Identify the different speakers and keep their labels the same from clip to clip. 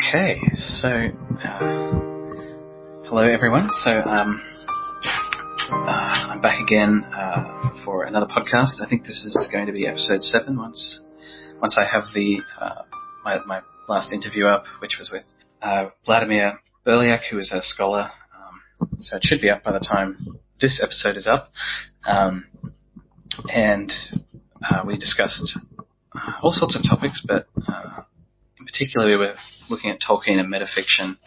Speaker 1: Okay, so hello everyone. So I'm back again for another podcast. I think this is going to be episode 7 once I have the my last interview up, which was with Vladimir Berliak, who is a scholar. So it should be up by the time this episode is up. And we discussed all sorts of topics, but in particular we were looking at Tolkien and metafiction,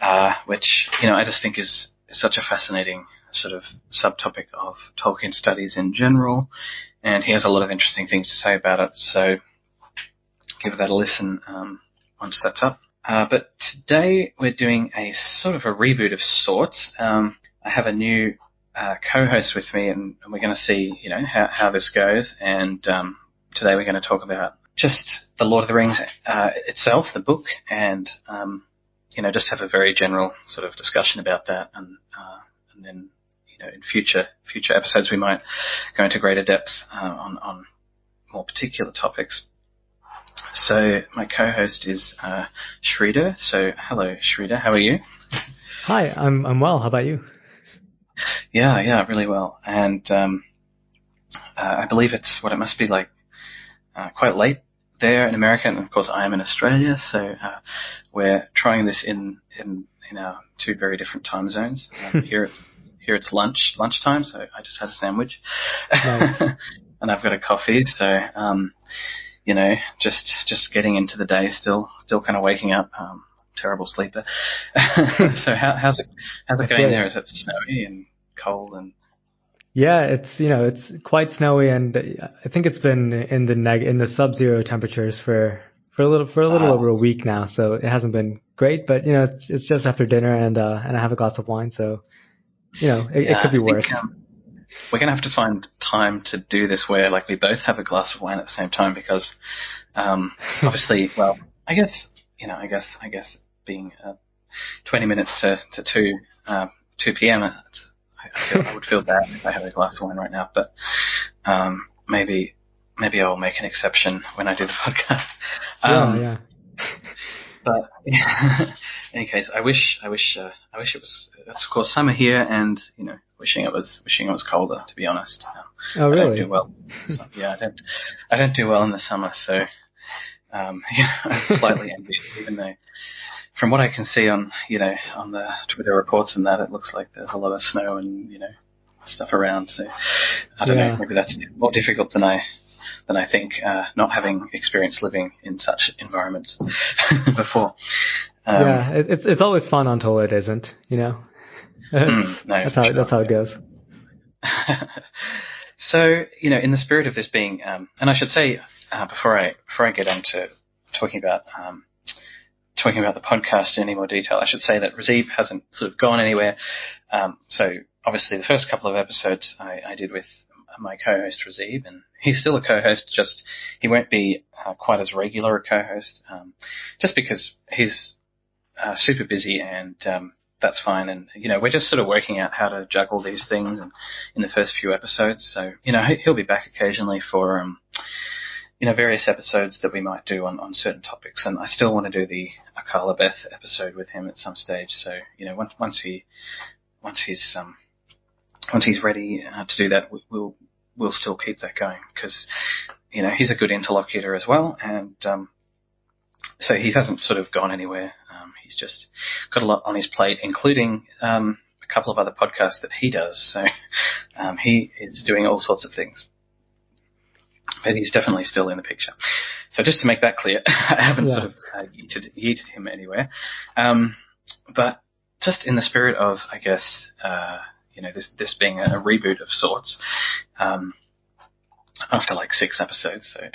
Speaker 1: which, I just think is such a fascinating sort of subtopic of Tolkien studies in general, and he has a lot of interesting things to say about it, so give that a listen once that's up. But today we're doing a sort of a reboot of sorts. I have a new co-host with me, and we're going to see, how this goes, and today we're going to talk about just the Lord of the Rings itself, the book, and just have a very general sort of discussion about that, and then in future episodes we might go into greater depth on more particular topics. So my co-host is Sridhar. So hello, Sridhar. How are you?
Speaker 2: Hi, I'm well. How about you?
Speaker 1: Yeah, really well. And I believe it must be like quite late there in America, and of course I am in Australia, so we're trying this in our two very different time zones. Here it's lunchtime, so I just had a sandwich. Nice. And I've got a coffee, so just getting into the day, still kind of waking up. Terrible sleeper. So how's it going there? Is it snowy and cold and?
Speaker 2: Yeah, it's quite snowy, and I think it's been in the sub-zero temperatures for a little over a week now. So it hasn't been great, but it's just after dinner, and I have a glass of wine, so it could be worse.
Speaker 1: We're gonna have to find time to do this where we both have a glass of wine at the same time, because obviously, well, I guess being 20 minutes to 2 p.m. I would feel bad if I had a glass of wine right now, but maybe I'll make an exception when I do the podcast.
Speaker 2: Yeah.
Speaker 1: But in any case, I wish it was. It's of course summer here, and wishing it was colder. To be honest.
Speaker 2: Oh really?
Speaker 1: I don't do well. So, yeah, I don't do well in the summer, so I'm slightly envious, even though. From what I can see on the Twitter reports and that, it looks like there's a lot of snow and stuff around. So I don't know. Maybe that's more difficult than I think. Not having experienced living in such environments before.
Speaker 2: It's always fun until it isn't.
Speaker 1: No,
Speaker 2: that's how it goes.
Speaker 1: So in the spirit of this being, and I should say before I get on to talking about the podcast in any more detail, I should say that Razib hasn't sort of gone anywhere. So obviously the first couple of episodes I did with my co-host Razib, and he's still a co-host, just he won't be quite as regular a co-host, just because he's super busy, and that's fine. And we're just sort of working out how to juggle these things and in the first few episodes. So he'll be back occasionally for various episodes that we might do on certain topics, and I still want to do the Akala Beth episode with him at some stage. So once he's ready to do that, we'll still keep that going, because he's a good interlocutor as well, and so he hasn't sort of gone anywhere. He's just got a lot on his plate, including a couple of other podcasts that he does. So he is doing all sorts of things. But he's definitely still in the picture. So just to make that clear, I haven't sort of yeeted him anywhere. But just in the spirit of, I guess, this being a reboot of sorts, after 6 episodes. So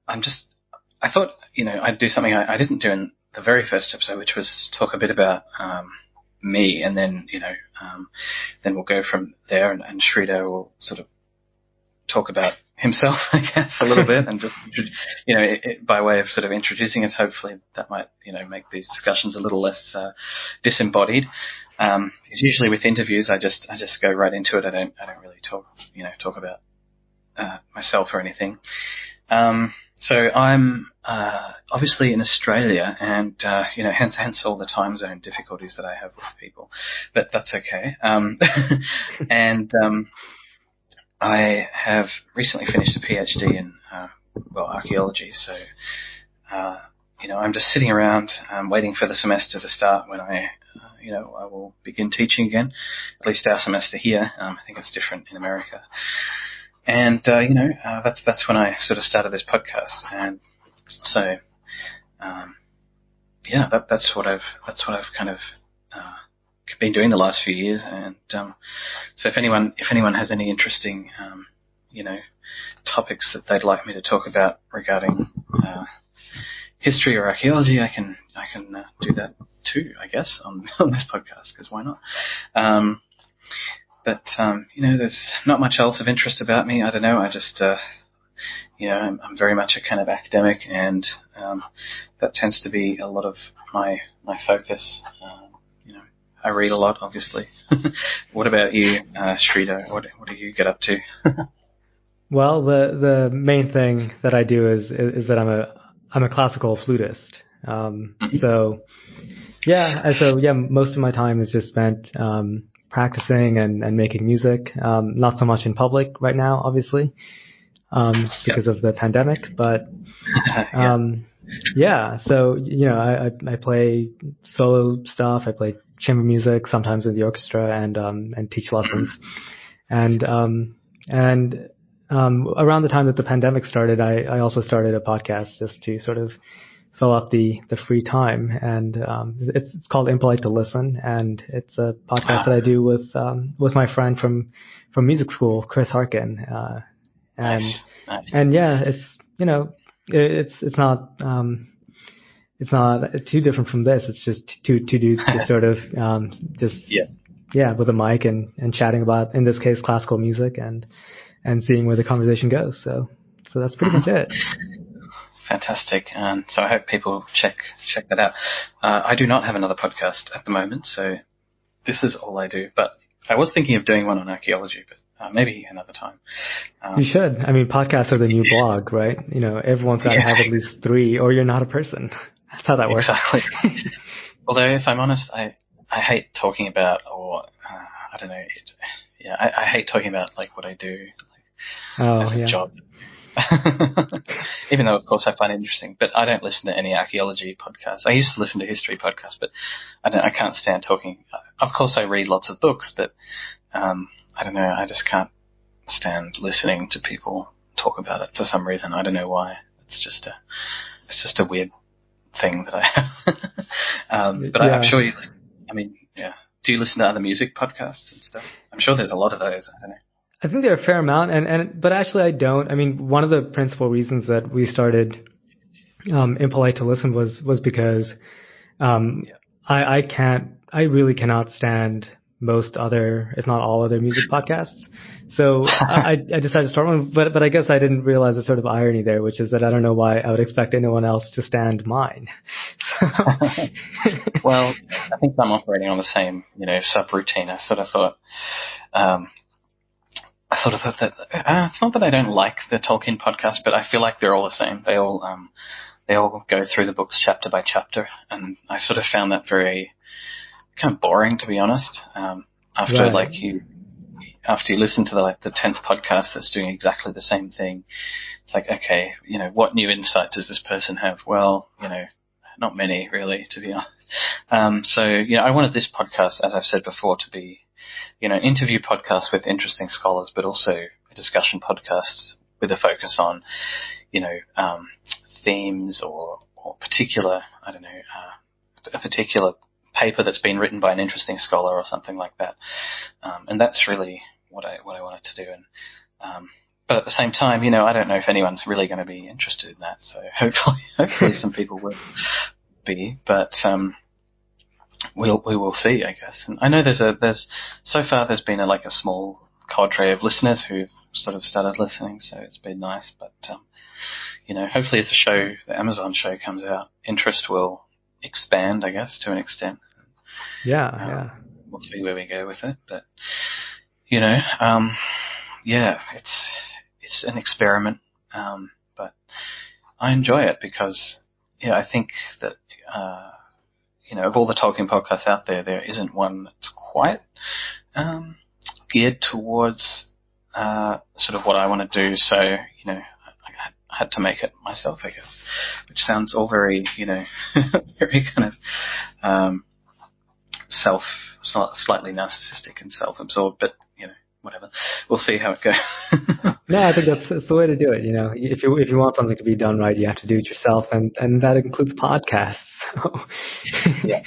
Speaker 1: I thought, I'd do something I didn't do in the very first episode, which was talk a bit about me, and then, then we'll go from there, and Sridhar will sort of talk about himself, I guess, a little bit, and just, by way of sort of introducing us, hopefully that might, make these discussions a little less disembodied. Because usually with interviews, I just go right into it. I don't really talk about myself or anything. So I'm obviously in Australia, and hence all the time zone difficulties that I have with people, but that's okay. And I have recently finished a PhD in archaeology. So I'm just sitting around waiting for the semester to start when I will begin teaching again. At least our semester here. I think it's different in America. And that's when I sort of started this podcast, and so that's what I've kind of been doing the last few years. And so if anyone has any interesting topics that they'd like me to talk about regarding history or archaeology, I can do that too, I guess, on this podcast, because why not? But there's not much else of interest about me. I don't know. I just, I'm very much a kind of academic, and that tends to be a lot of my focus. I read a lot, obviously. What about you, Sridhar? What do you get up to?
Speaker 2: Well, the main thing that I do is that I'm a classical flutist. So most of my time is just spent practicing and making music. Not so much in public right now, obviously, because of the pandemic. But so I play solo stuff. I play chamber music, sometimes in the orchestra, and teach lessons. And around the time that the pandemic started, I also started a podcast just to sort of fill up the free time, and it's called Impolite to Listen, and it's a podcast that I do with my friend from music school, Chris Harkin,
Speaker 1: Nice.
Speaker 2: and it's not too different from this. It's just two dudes just sort of with a mic and chatting about, in this case, classical music, and seeing where the conversation goes. So that's pretty much it.
Speaker 1: Fantastic. And so I hope people check that out. I do not have another podcast at the moment, so this is all I do. But I was thinking of doing one on archaeology, but maybe another time.
Speaker 2: You should. I mean, podcasts are the new blog, right? Everyone's got to have at least 3, or you're not a person. That's how that works.
Speaker 1: Exactly. Although, if I'm honest, I hate talking about, or I don't know. I hate talking about like what I do as a job. Even though, of course, I find it interesting, but I don't listen to any archaeology podcasts. I used to listen to history podcasts, but I can't stand talking. Of course, I read lots of books, but I don't know. I just can't stand listening to people talk about it for some reason. I don't know why. It's just a weird thing that I have. But I'm sure you. I mean, yeah. Do you listen to other music podcasts and stuff? I'm sure there's a lot of those. I don't know.
Speaker 2: I think there are a fair amount, but actually I don't. I mean, one of the principal reasons that we started Impolite to Listen was because I really cannot stand most other, if not all other music podcasts. So I decided to start one, but I guess I didn't realize the sort of irony there, which is that I don't know why I would expect anyone else to stand mine.
Speaker 1: Well, I think I'm operating on the same, subroutine. I sort of thought that it's not that I don't like the Tolkien podcast, but I feel like they're all the same. They all go through the books chapter by chapter, and I sort of found that very kind of boring, to be honest. After you listen to the 10th podcast that's doing exactly the same thing, it's like, okay, what new insight does this person have? Well, not many really, to be honest. So I wanted this podcast, as I've said before, to be interview podcast with interesting scholars, but also a discussion podcast with a focus on, themes or particular, a particular paper that's been written by an interesting scholar or something like that. And that's really what I wanted to do. And, but at the same time, I don't know if anyone's really going to be interested in that. So hopefully some people will be, but, we will see, I guess. And I know so far there's been a small cadre of listeners who've sort of started listening, so it's been nice. But hopefully as the Amazon show comes out, interest will expand, I guess, to an extent.
Speaker 2: Yeah.
Speaker 1: We'll see where we go with it, but it's an experiment. But I enjoy it because I think that of all the Tolkien podcasts out there, there isn't one that's quite geared towards sort of what I want to do. So I had to make it myself, I guess, which sounds all very very kind of slightly narcissistic and self-absorbed, but whatever. We'll see how it goes.
Speaker 2: No, I think that's the way to do it. If you want something to be done right, you have to do it yourself, and that includes podcasts. So.
Speaker 1: Yeah.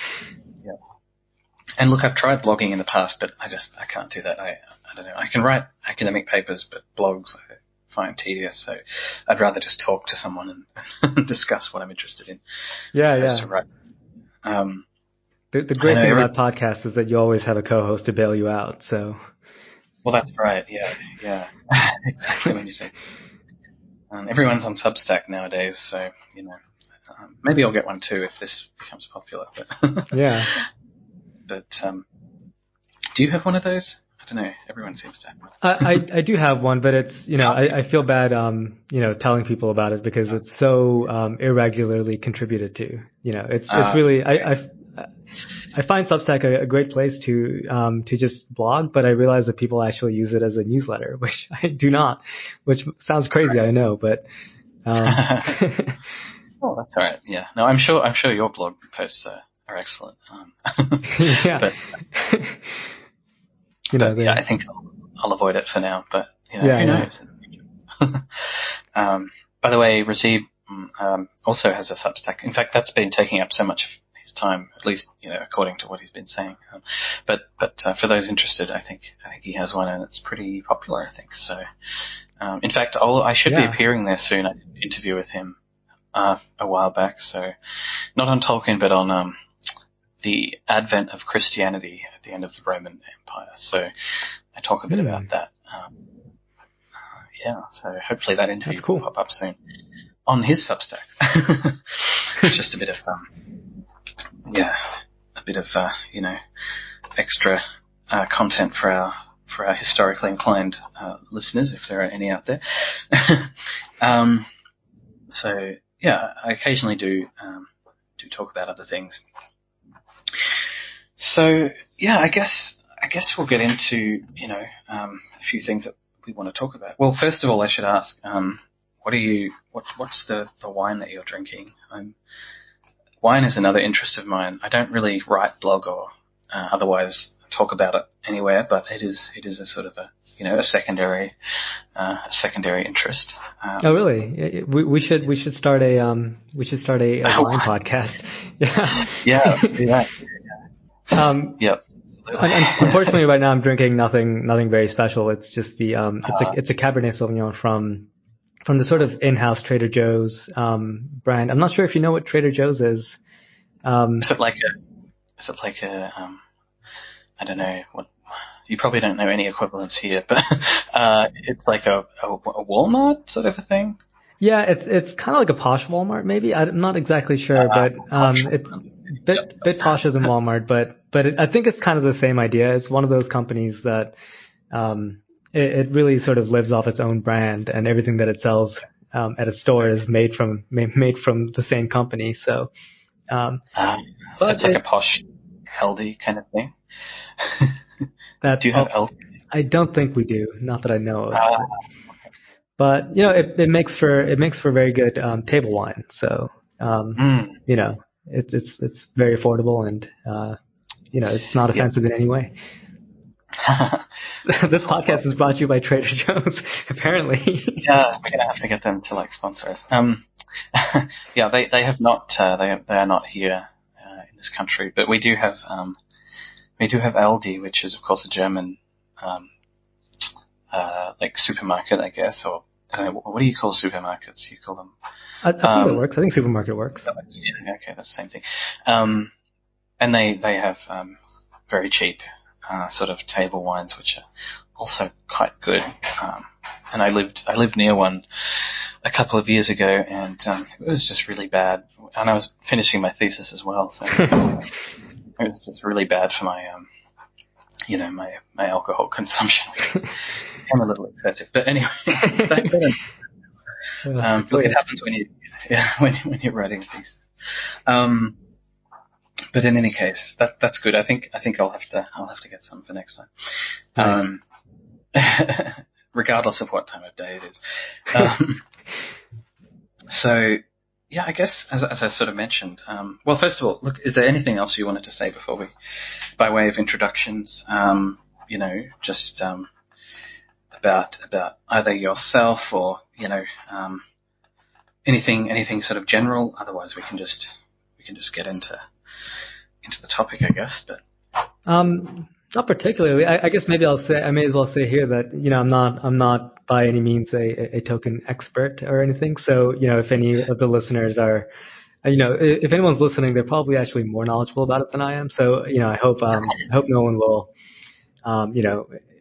Speaker 1: And look, I've tried blogging in the past, but I can't do that. I don't know. I can write academic papers, but blogs I find tedious. So I'd rather just talk to someone and discuss what I'm interested in.
Speaker 2: Yeah.
Speaker 1: To write.
Speaker 2: The great thing about podcasts is that you always have a co-host to bail you out. So.
Speaker 1: Well, that's right. Yeah. Exactly what you say. Everyone's on Substack nowadays, so maybe I'll get one too if this becomes popular. But
Speaker 2: yeah.
Speaker 1: But do you have one of those? I don't know. Everyone seems to have one.
Speaker 2: I do have one, but it's I feel bad telling people about it because it's so irregularly contributed to. It's really I find Substack a great place to just blog, but I realize that people actually use it as a newsletter, which I do not, which sounds crazy, I know, but.
Speaker 1: Oh, that's all right. Yeah. No, I'm sure your blog posts are excellent.
Speaker 2: Yeah.
Speaker 1: But, I think I'll avoid it for now. But who knows? By the way, Razib also has a Substack. In fact, that's been taking up so much of his time, at least according to what he's been saying. But for those interested, I think he has one, and it's pretty popular. I think so. In fact, I should be appearing there soon. I did an interview with him a while back. So not on Tolkien, but on the advent of Christianity at the end of the Roman Empire. So I talk a bit about that. So hopefully that interview will pop up soon on his Substack. Just a bit of extra content for our historically inclined listeners, if there are any out there. I occasionally do talk about other things. So I guess we'll get into a few things that we want to talk about. Well, first of all, I should ask, what's the wine that you're drinking? Wine is another interest of mine. I don't really write blog or otherwise talk about it anywhere, but it is a sort of a secondary interest.
Speaker 2: Oh, really? We should start a wine podcast.
Speaker 1: Yeah. Yep.
Speaker 2: Unfortunately, right now I'm drinking nothing very special. It's just it's a Cabernet Sauvignon from the sort of in-house Trader Joe's brand. I'm not sure if you know what Trader Joe's is. Is
Speaker 1: it like a I don't know what. You probably don't know any equivalents here, but it's like a Walmart sort of a thing.
Speaker 2: Yeah, it's kind of like a posh Walmart, maybe. I'm not exactly sure, but it's a bit posher than Walmart. But I think it's kind of the same idea. It's one of those companies that it really sort of lives off its own brand, and everything that it sells at a store is made from the same company. So,
Speaker 1: so it's like a posh, healthy kind of thing. Do you have L?
Speaker 2: I don't think we do. Not that I know of. But it makes for very good table wine. So it's very affordable, and it's not offensive in any way. This podcast is brought to you by Trader Joe's, apparently.
Speaker 1: Yeah, we're gonna have to get them to sponsor us. They have not. They are not here in this country, but we do have. We do have Aldi, which is of course a German supermarket, I guess, or I don't know, what do you call supermarkets? You call them?
Speaker 2: I think that works. I think supermarket works.
Speaker 1: Yeah, okay, that's the same thing. And they have very cheap sort of table wines, which are also quite good. And I lived near one a couple of years ago, and it was just really bad. And I was finishing my thesis as well, so it was just really bad for my my alcohol consumption. It became a little excessive, but anyway. Look, it happens when when you're writing a thesis. But in any case, that's good. I think I'll have to get some for next time.
Speaker 2: Nice.
Speaker 1: Regardless of what time of day it is. So, yeah, I guess as I sort of mentioned. Well, first of all, look, is there anything else you wanted to say before by way of introductions? Just about either yourself or anything sort of general. Otherwise, we can just get into the topic, I guess. But
Speaker 2: not particularly. I guess maybe I may as well say here that I'm not by any means a Tolkien expert or anything. So if any of the listeners are, if anyone's listening, they're probably actually more knowledgeable about it than I am. So I hope no one will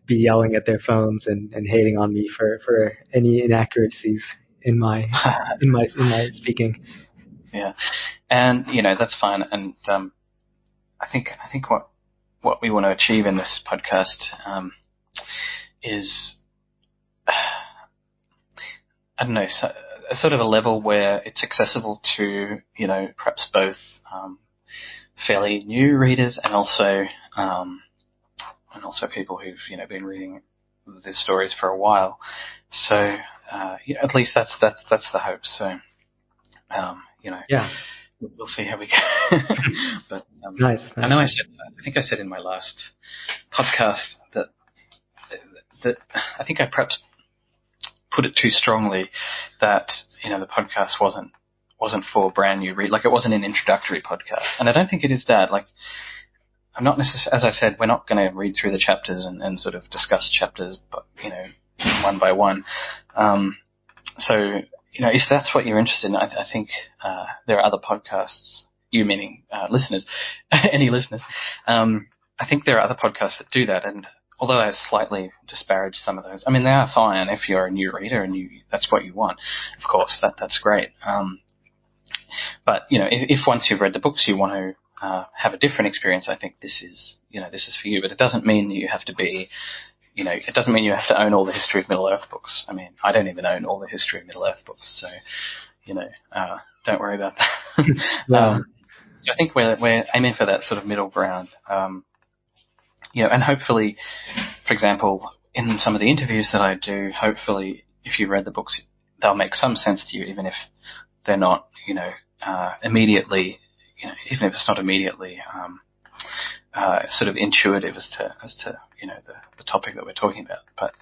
Speaker 2: be yelling at their phones and hating on me for any inaccuracies in my speaking.
Speaker 1: Yeah, and that's fine. And I think what we want to achieve in this podcast is, I don't know, a sort of a level where it's accessible to perhaps both fairly new readers and also people who've been reading the stories for a while. So at least that's the hope. So
Speaker 2: yeah.
Speaker 1: We'll see how we go. But
Speaker 2: nice.
Speaker 1: I know I think I said in my last podcast that I think I perhaps put it too strongly that the podcast wasn't for brand new read, like it wasn't an introductory podcast, and I don't think it is that. Like, I'm not necessarily, as I said, we're not going to read through the chapters and sort of discuss chapters, but one by one. So. If that's what you're interested in, I think there are other podcasts, you meaning listeners, any listeners, I think there are other podcasts that do that, and although I slightly disparage some of those, I mean, they are fine if you're a new reader and that's what you want. Of course, that's great. But, if once you've read the books you want to have a different experience, I think this is for you, but it doesn't mean that you have to be it doesn't mean you have to own all the History of Middle-earth books. I mean, I don't even own all the History of Middle-earth books, so, don't worry about that.
Speaker 2: Yeah.
Speaker 1: So I think we're aiming for that sort of middle ground. And hopefully, for example, in some of the interviews that I do, hopefully, if you read the books, they'll make some sense to you, even if they're not, immediately, even if it's not immediately, sort of intuitive as to the topic that we're talking about. But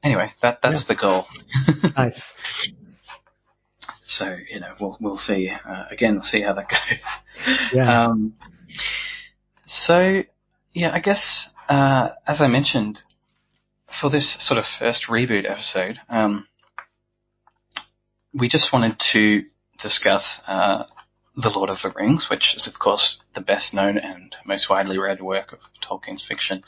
Speaker 1: anyway, that's the goal.
Speaker 2: Nice.
Speaker 1: So we'll see. Again, we'll see how that goes.
Speaker 2: Yeah.
Speaker 1: So yeah, I guess as I mentioned, for this sort of first reboot episode, we just wanted to discuss The Lord of the Rings, which is, of course, the best known and most widely read work of Tolkien's fiction.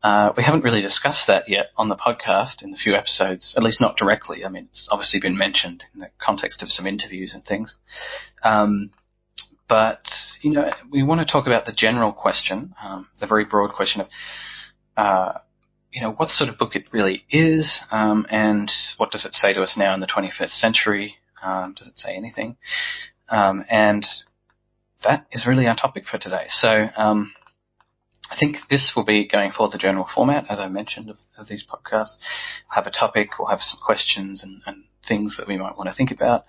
Speaker 1: We haven't really discussed that yet on the podcast in a few episodes, at least not directly. I mean, it's obviously been mentioned in the context of some interviews and things. But, we want to talk about the general question, the very broad question of, what sort of book it really is, and what does it say to us now in the 21st century? Does it say anything? And that is really our topic for today. So I think this will be going forward the general format, as I mentioned, of these podcasts. We'll have a topic, we'll have some questions and things that we might want to think about.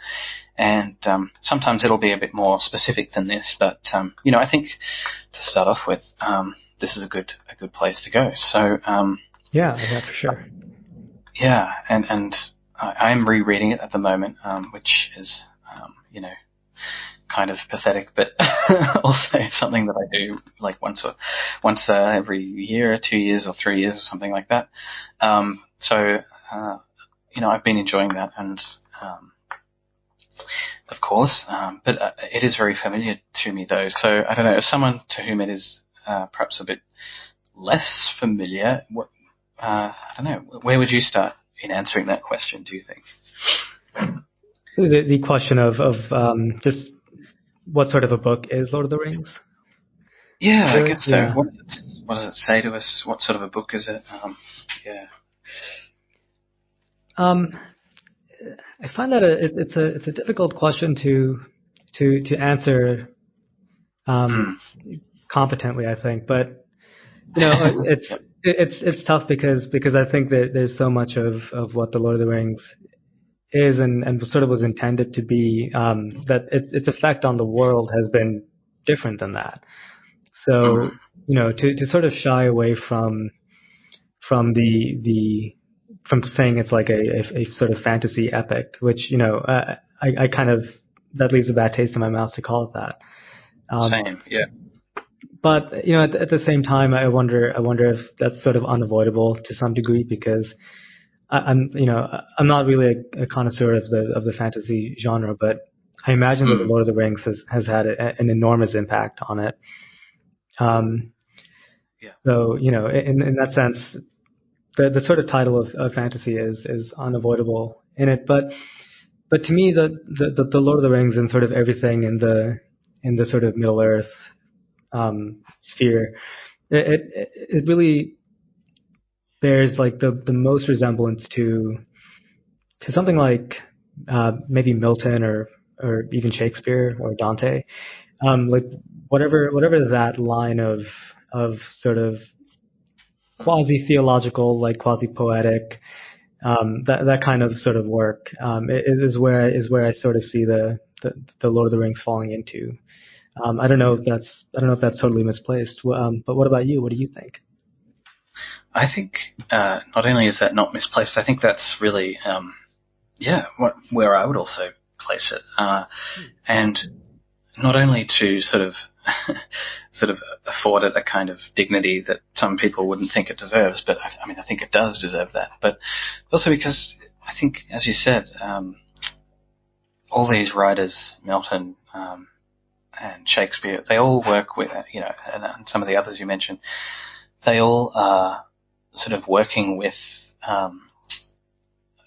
Speaker 1: And sometimes it'll be a bit more specific than this, but I think to start off with, this is a good place to go. So
Speaker 2: yeah, for sure.
Speaker 1: Yeah, and I'm rereading it at the moment, which is kind of pathetic, but also something that I do like once every year or 2 years or 3 years or something like that. So I've been enjoying that, and of course, but it is very familiar to me though. So I don't know, as someone to whom it is perhaps a bit less familiar, I don't know, where would you start in answering that question, do you think?
Speaker 2: The question of just what sort of a book is Lord of the Rings?
Speaker 1: Yeah, I guess so.
Speaker 2: Yeah.
Speaker 1: What does it say to us? What sort of a book is it? Yeah.
Speaker 2: I find that it's a difficult question to answer competently, I think. But it's tough because I think that there's so much of what the Lord of the Rings is and sort of was intended to be, that its effect on the world has been different than that. So, to sort of shy away from from saying it's like a sort of fantasy epic, which, I kind of, that leaves a bad taste in my mouth to call it that.
Speaker 1: Same, yeah.
Speaker 2: But, at the same time, I wonder if that's sort of unavoidable to some degree, because I'm not really a connoisseur of the fantasy genre, but I imagine that the Lord of the Rings has had an enormous impact on it. So, in that sense, the sort of title of fantasy is unavoidable in it. But to me, the Lord of the Rings and sort of everything in the sort of Middle Earth sphere, it really bears like the most resemblance to something like maybe Milton or even Shakespeare or Dante, like whatever that line of sort of quasi theological, like quasi poetic, that kind of sort of work is where I sort of see the Lord of the Rings falling into. I don't know if that's totally misplaced. But what about you? What do you think?
Speaker 1: I think not only is that not misplaced, I think that's really where I would also place it, and not only to sort of afford it a kind of dignity that some people wouldn't think it deserves, but I mean I think it does deserve that, but also because I think, as you said, all these writers, Milton and Shakespeare, they all work with, and some of the others you mentioned, they all are sort of working with, I'd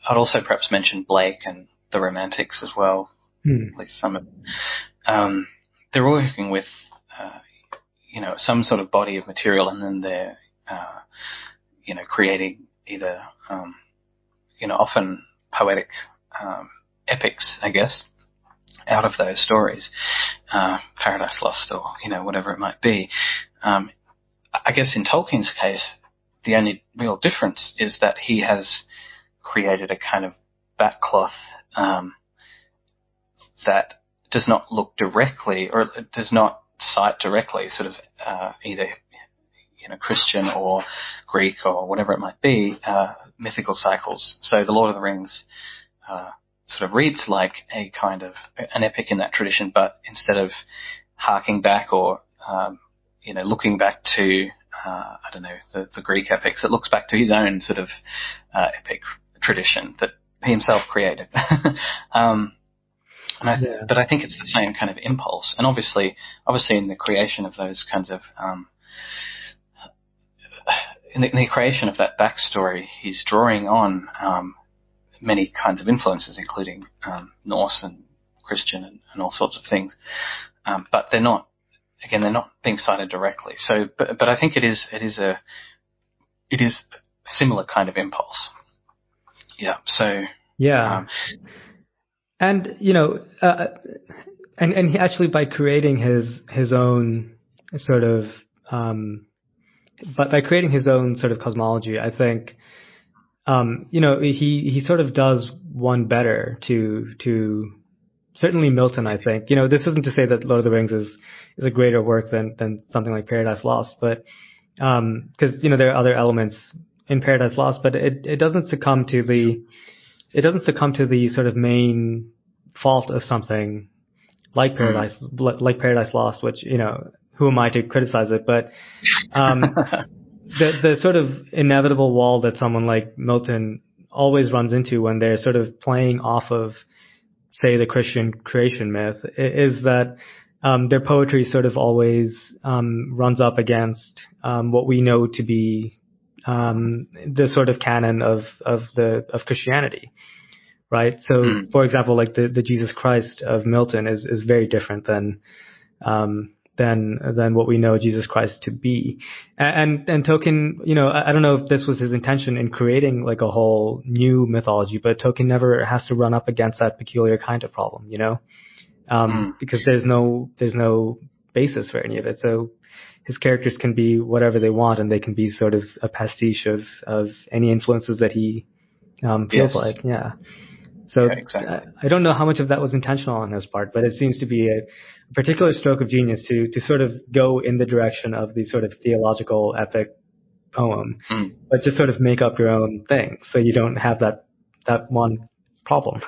Speaker 1: also perhaps mention Blake and the Romantics as well, at least some of them. They're all working with, some sort of body of material, and then they're, creating either, often poetic epics, I guess, out of those stories, Paradise Lost or, whatever it might be. I guess in Tolkien's case, the only real difference is that he has created a kind of backcloth that does not look directly, or does not cite directly, sort of either Christian or Greek or whatever it might be, mythical cycles. So the Lord of the Rings sort of reads like a kind of an epic in that tradition, but instead of harking back or looking back to the Greek epics, it looks back to his own sort of epic tradition that he himself created. But I think it's the same kind of impulse, and obviously in the creation of those kinds of in the creation of that backstory, he's drawing on many kinds of influences, including Norse and Christian and all sorts of things, but they're not being cited directly. So, but I think it is a similar kind of impulse. Yeah. So.
Speaker 2: Yeah. And and he actually, by creating his own sort of by creating his own sort of cosmology, I think he sort of does one better to certainly Milton. I think this isn't to say that Lord of the Rings is a greater work than something like Paradise Lost, but because there are other elements in Paradise Lost, but it doesn't succumb to the sort of main fault of something like Paradise Lost, which, who am I to criticize it? But the sort of inevitable wall that someone like Milton always runs into when they're sort of playing off of, say, the Christian creation myth is that their poetry sort of always runs up against what we know to be the sort of canon of Christianity, right? So, for example, like the Jesus Christ of Milton is very different than than what we know Jesus Christ to be. And Tolkien, I don't know if this was his intention in creating like a whole new mythology, but Tolkien never has to run up against that peculiar kind of problem, because there's no basis for any of it. So his characters can be whatever they want, and they can be sort of a pastiche of any influences that he feels like. Yeah. So
Speaker 1: yeah, exactly.
Speaker 2: I don't know how much of that was intentional on his part, but it seems to be a particular stroke of genius to sort of go in the direction of the sort of theological epic poem, but just sort of make up your own thing, so you don't have that one problem.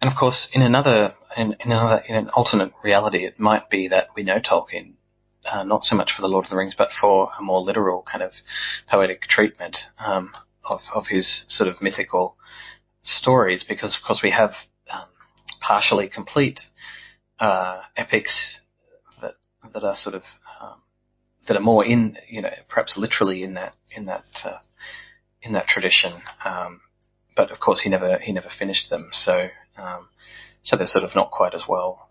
Speaker 1: And of course, in an alternate reality, it might be that we know Tolkien not so much for the Lord of the Rings, but for a more literal kind of poetic treatment of his sort of mythical stories, because of course we have partially complete epics that are sort of that are more in perhaps literally in that tradition, but of course he never finished them, so they're sort of not quite as well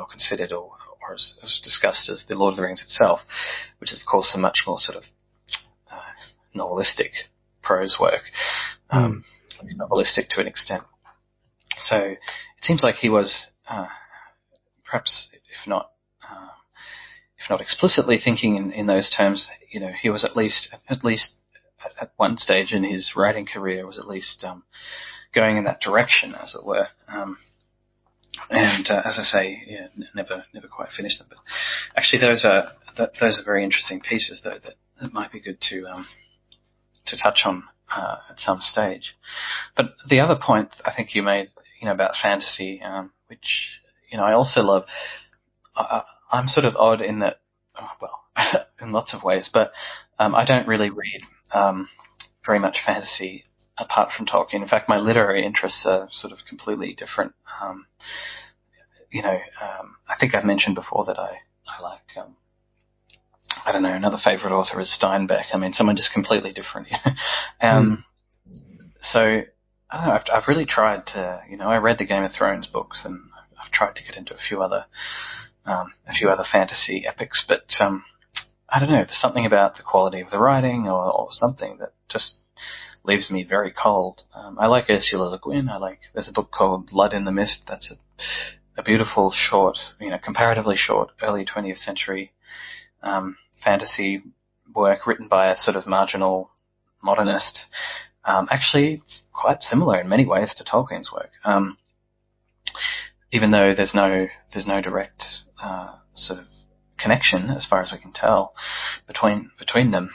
Speaker 1: considered or as discussed as the Lord of the Rings itself, which is of course a much more sort of novelistic prose work. It's novelistic to an extent. So it seems like he was perhaps, if not explicitly thinking in those terms, he was at least at one stage in his writing career was at least going in that direction, as it were. And as I say, never quite finished them. But actually, those are very interesting pieces, though, that might be good to touch on at some stage. But the other point I think you made, about fantasy, which I also love. I'm sort of odd in that, in lots of ways, but I don't really read very much fantasy apart from Tolkien. In fact, my literary interests are sort of completely different. I think I've mentioned before that I like, I don't know, another favorite author is Steinbeck. I mean, someone just completely different. So I don't know, I've really tried to, I read the Game of Thrones books, and I've tried to get into a few other fantasy epics, but I don't know, there's something about the quality of the writing or something that just leaves me very cold. I like Ursula Le Guin. There's a book called Blood in the Mist. That's a beautiful, short, comparatively short, early 20th century fantasy work written by a sort of marginal modernist. Actually, it's quite similar in many ways to Tolkien's work, even though there's no direct sort of connection, as far as we can tell, between them.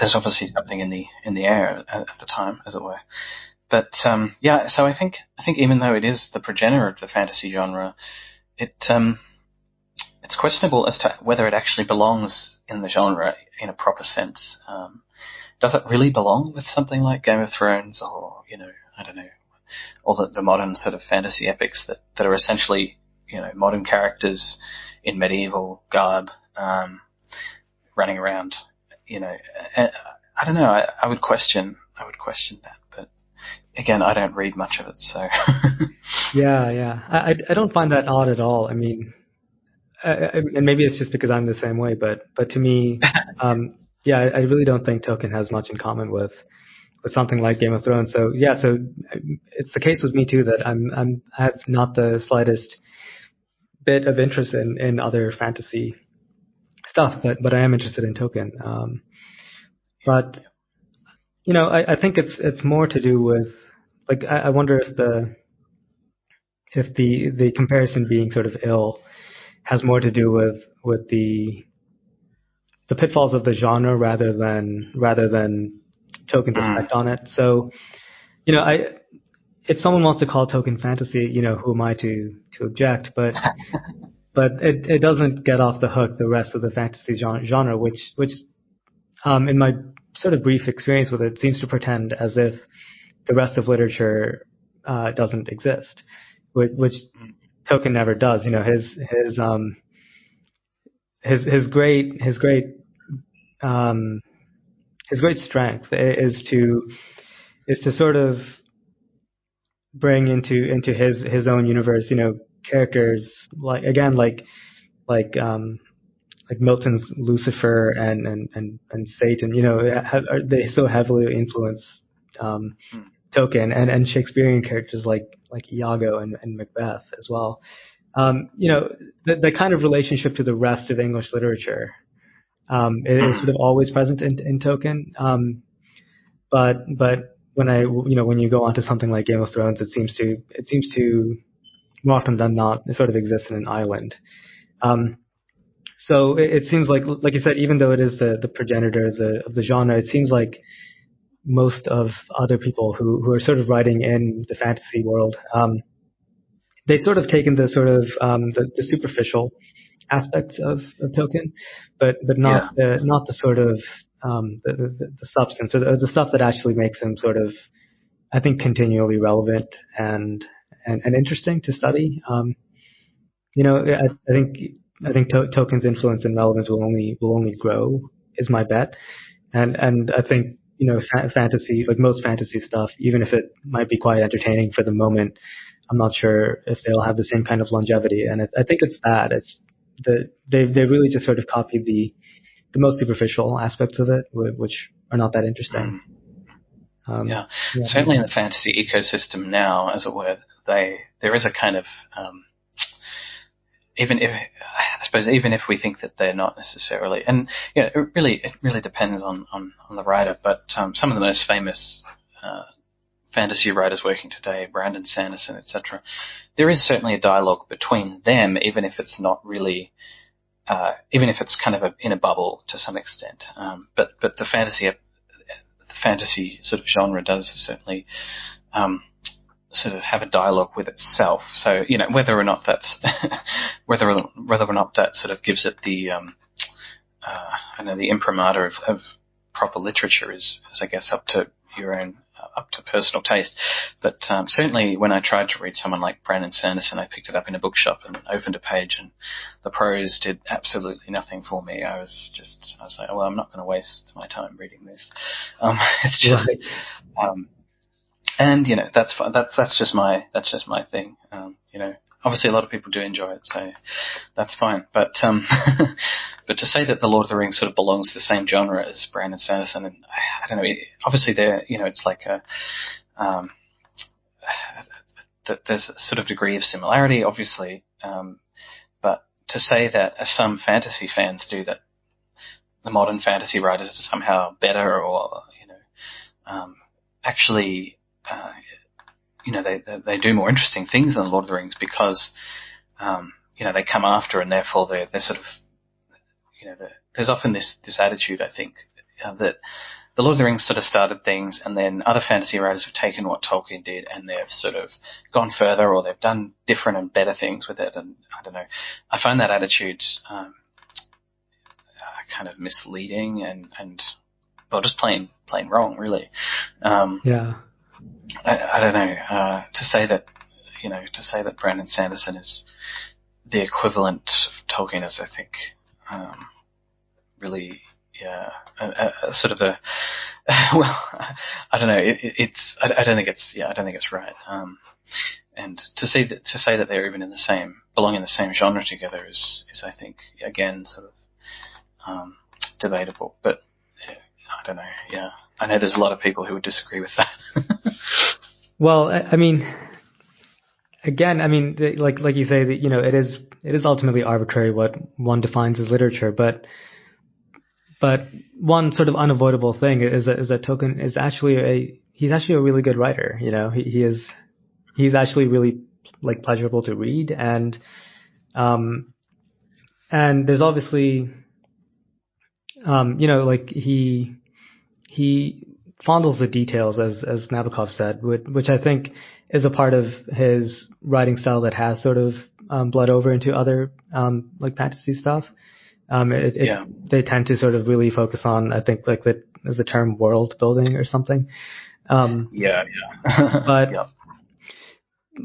Speaker 1: There's obviously something in the air at the time, as it were. But so I think even though it is the progenitor of the fantasy genre, it's questionable as to whether it actually belongs in the genre in a proper sense. Does it really belong with something like Game of Thrones, or I don't know, all the modern sort of fantasy epics that are essentially modern characters in medieval garb, running around. I don't know. I would question that, but again, I don't read much of it, so.
Speaker 2: Yeah. I don't find that odd at all. I mean, and maybe it's just because I'm the same way, but to me, I really don't think Tolkien has much in common with something like Game of Thrones. So it's the case with me too that I have not the slightest bit of interest in other fantasy stuff, but I am interested in Tolkien. But I think it's more to do with, like, I wonder if the comparison being sort of ill has more to do with the pitfalls of the genre rather than Tolkien's effect on it. So if someone wants to call Tolkien fantasy, who am I to object? But it doesn't get off the hook the rest of the fantasy genre, which in my sort of brief experience with it seems to pretend as if the rest of literature doesn't exist, which Tolkien never does. His great strength is to sort of bring into his own universe, characters like like Milton's Lucifer and Satan, they so heavily influence Tolkien and Shakespearean characters like Iago and Macbeth as well. The kind of relationship to the rest of English literature is sort of always present in Tolkien. But when you go on to something like Game of Thrones, it seems to more often than not sort of exist in an island. So it seems like you said, even though it is the progenitor of the genre, it seems like most of other people who are sort of writing in the fantasy world, they've sort of taken the sort of the superficial aspects of Tolkien, but not the sort of the substance or the stuff that actually makes him sort of, I think, continually relevant and interesting to study. I think Tolkien's influence and relevance will only grow, is my bet. And I think, fantasy, like most fantasy stuff, even if it might be quite entertaining for the moment, I'm not sure if they'll have the same kind of longevity. And I think it's that. It's they really just sort of copied the most superficial aspects of it, which are not that interesting.
Speaker 1: Certainly in the fantasy ecosystem now, as it were, there is a kind of even if we think that they're not necessarily, and it really depends on the writer, but some of the most famous fantasy writers working today, Brandon Sanderson, etc., there is certainly a dialogue between them, even if it's not really, even if it's kind of in a bubble to some extent. But the fantasy sort of genre does certainly sort of have a dialogue with itself. So whether or not that's whether or not that sort of gives it the the imprimatur of proper literature is I guess up to personal taste. But certainly when I tried to read someone like Brandon Sanderson, I picked it up in a bookshop and opened a page, and the prose did absolutely nothing for me. I was like, well, I'm not going to waste my time reading this. It's just, and that's fine. That's just my thing. Obviously a lot of people do enjoy it, so that's fine. But but to say that the Lord of the Rings sort of belongs to the same genre as Brandon Sanderson, and I don't know, obviously they're it's like that there's a sort of degree of similarity, obviously, but to say that, as some fantasy fans do, that the modern fantasy writers are somehow better or actually they do more interesting things than the Lord of the Rings because they come after, and therefore they're sort of there's often this attitude, I think, that the Lord of the Rings sort of started things, and then other fantasy writers have taken what Tolkien did and they've sort of gone further, or they've done different and better things with it. And I don't know, I find that attitude kind of misleading and well, just plain wrong, really. I don't know, to say that Brandon Sanderson is the equivalent of Tolkien is, I think, really, sort of well, I don't know. I don't think it's right. And to say that they're even belong in the same genre together is I think, again, sort of debatable. But I don't know. Yeah, I know there's a lot of people who would disagree with that.
Speaker 2: Well, I mean, again, like you say, that it is ultimately arbitrary what one defines as literature, but one sort of unavoidable thing is that Tolkien is actually he's actually a really good writer. He's actually really pleasurable to read, and there's obviously he fondles the details, as Nabokov said, which I think is a part of his writing style that has sort of bled over into other fantasy stuff. They tend to sort of really focus on, I think, is the term world building or something. But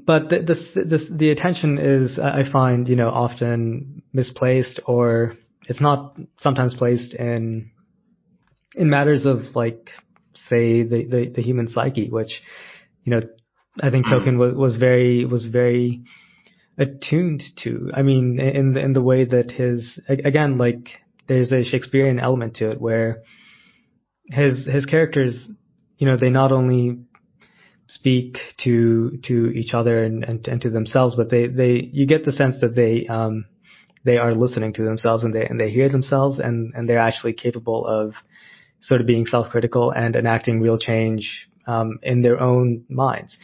Speaker 2: but the attention is, I find, often misplaced, or it's not sometimes placed in matters of say the human psyche, which I think Tolkien was very attuned to. I mean, in the way that again, like there's a Shakespearean element to it where his characters, they not only speak to each other and to themselves, but you get the sense that they are listening to themselves, and they hear themselves, and they're actually capable of sort of being self-critical and enacting real change in their own minds.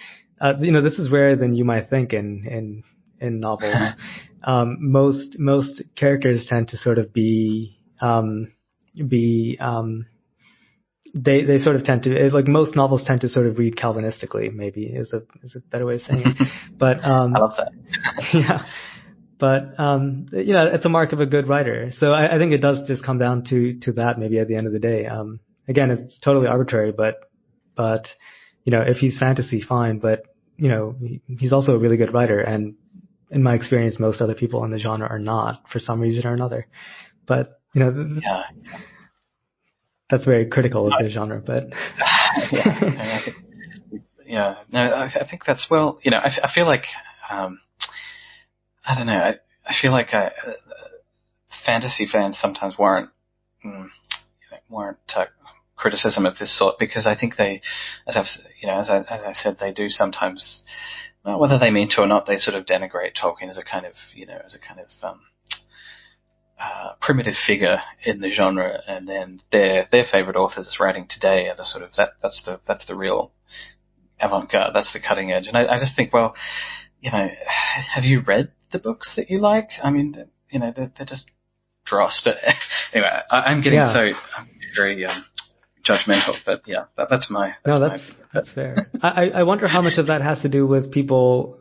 Speaker 2: This is rarer than you might think in novels. Most characters tend to sort of they sort of tend to, like most novels tend to sort of read Calvinistically, maybe is a better way of saying it. But
Speaker 1: I love that.
Speaker 2: Yeah. But it's a mark of a good writer. So I think it does just come down to that maybe at the end of the day. Again, it's totally arbitrary, but if he's fantasy, fine. But he's also a really good writer, and in my experience, most other people in the genre are not for some reason or another. But
Speaker 1: yeah.
Speaker 2: That's very critical of the genre, but
Speaker 1: yeah, no, I think that's I feel like I don't know. I feel like fantasy fans sometimes warrant criticism of this sort, because I think they, as I said, they do sometimes, whether they mean to or not, they sort of denigrate Tolkien as a kind of primitive figure in the genre, and then their favorite authors writing today are the sort of that's the real avant-garde, that's the cutting edge. And I just think, well, have you read the books that you like? I mean, they're just dross. But anyway, I'm getting I'm very judgmental. But yeah, that's
Speaker 2: fair. I wonder how much of that has to do with people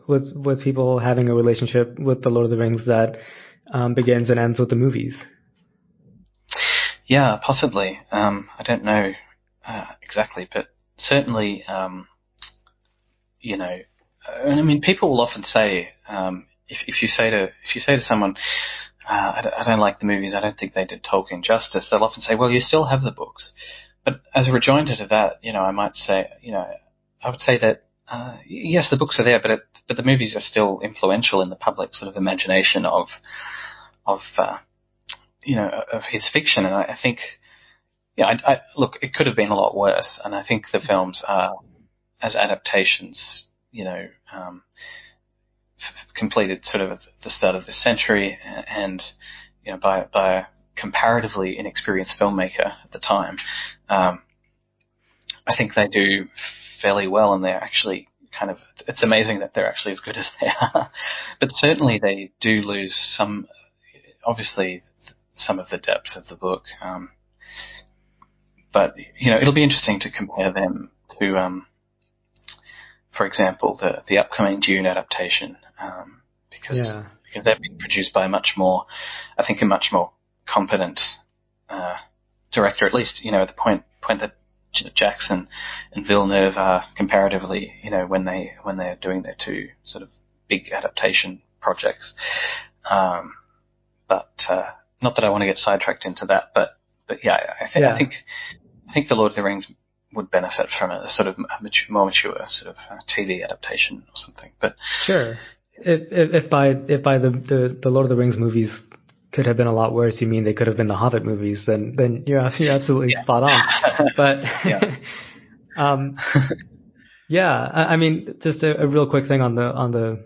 Speaker 2: having a relationship with the Lord of the Rings that begins and ends with the movies.
Speaker 1: Yeah, possibly. I don't know exactly, but certainly, I mean, people will often say, if you say to someone, I don't like the movies, I don't think they did Tolkien justice, they'll often say, well, you still have the books. But as a rejoinder to that, I might say, I would say that yes, the books are there, but the movies are still influential in the public sort of imagination of his fiction. And I think, look, it could have been a lot worse. And I think the films are, as adaptations, completed sort of at the start of this century, and by a comparatively inexperienced filmmaker at the time, I think they do fairly well, and they're actually it's amazing that they're actually as good as they are. But certainly they do lose some of the depth of the book. But it'll be interesting to compare them to, for example, the upcoming Dune adaptation, because they're being produced by a much more competent director, at least at the point that Jackson and Villeneuve are comparatively, when they're doing their two sort of big adaptation projects. But not that I want to get sidetracked into that, but yeah, I think the Lord of the Rings would benefit from a sort of more mature sort of TV adaptation or something. But
Speaker 2: sure, if by the Lord of the Rings movies could have been a lot worse, you mean they could have been the Hobbit movies, then you're absolutely spot on. But I mean, just a real quick thing on the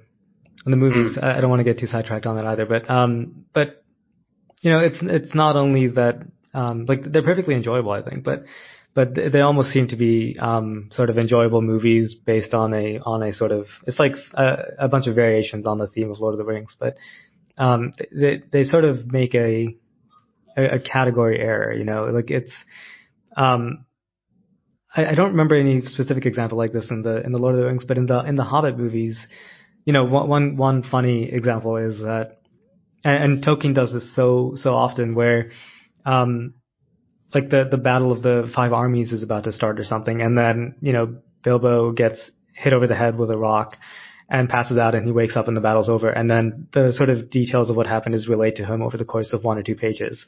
Speaker 2: movies. I don't want to get too sidetracked on that either, but it's not only that they're perfectly enjoyable, I think, but they almost seem to be sort of enjoyable movies based on a sort of, it's like a bunch of variations on the theme of Lord of the Rings, but they sort of make a category error, like it's I don't remember any specific example like this in the Lord of the Rings, but in the Hobbit movies, one funny example is that, and Tolkien does this so often, where like the battle of the five armies is about to start or something, and then Bilbo gets hit over the head with a rock and passes out, and he wakes up and the battle's over, and then the sort of details of what happened is relayed to him over the course of 1 or 2 pages,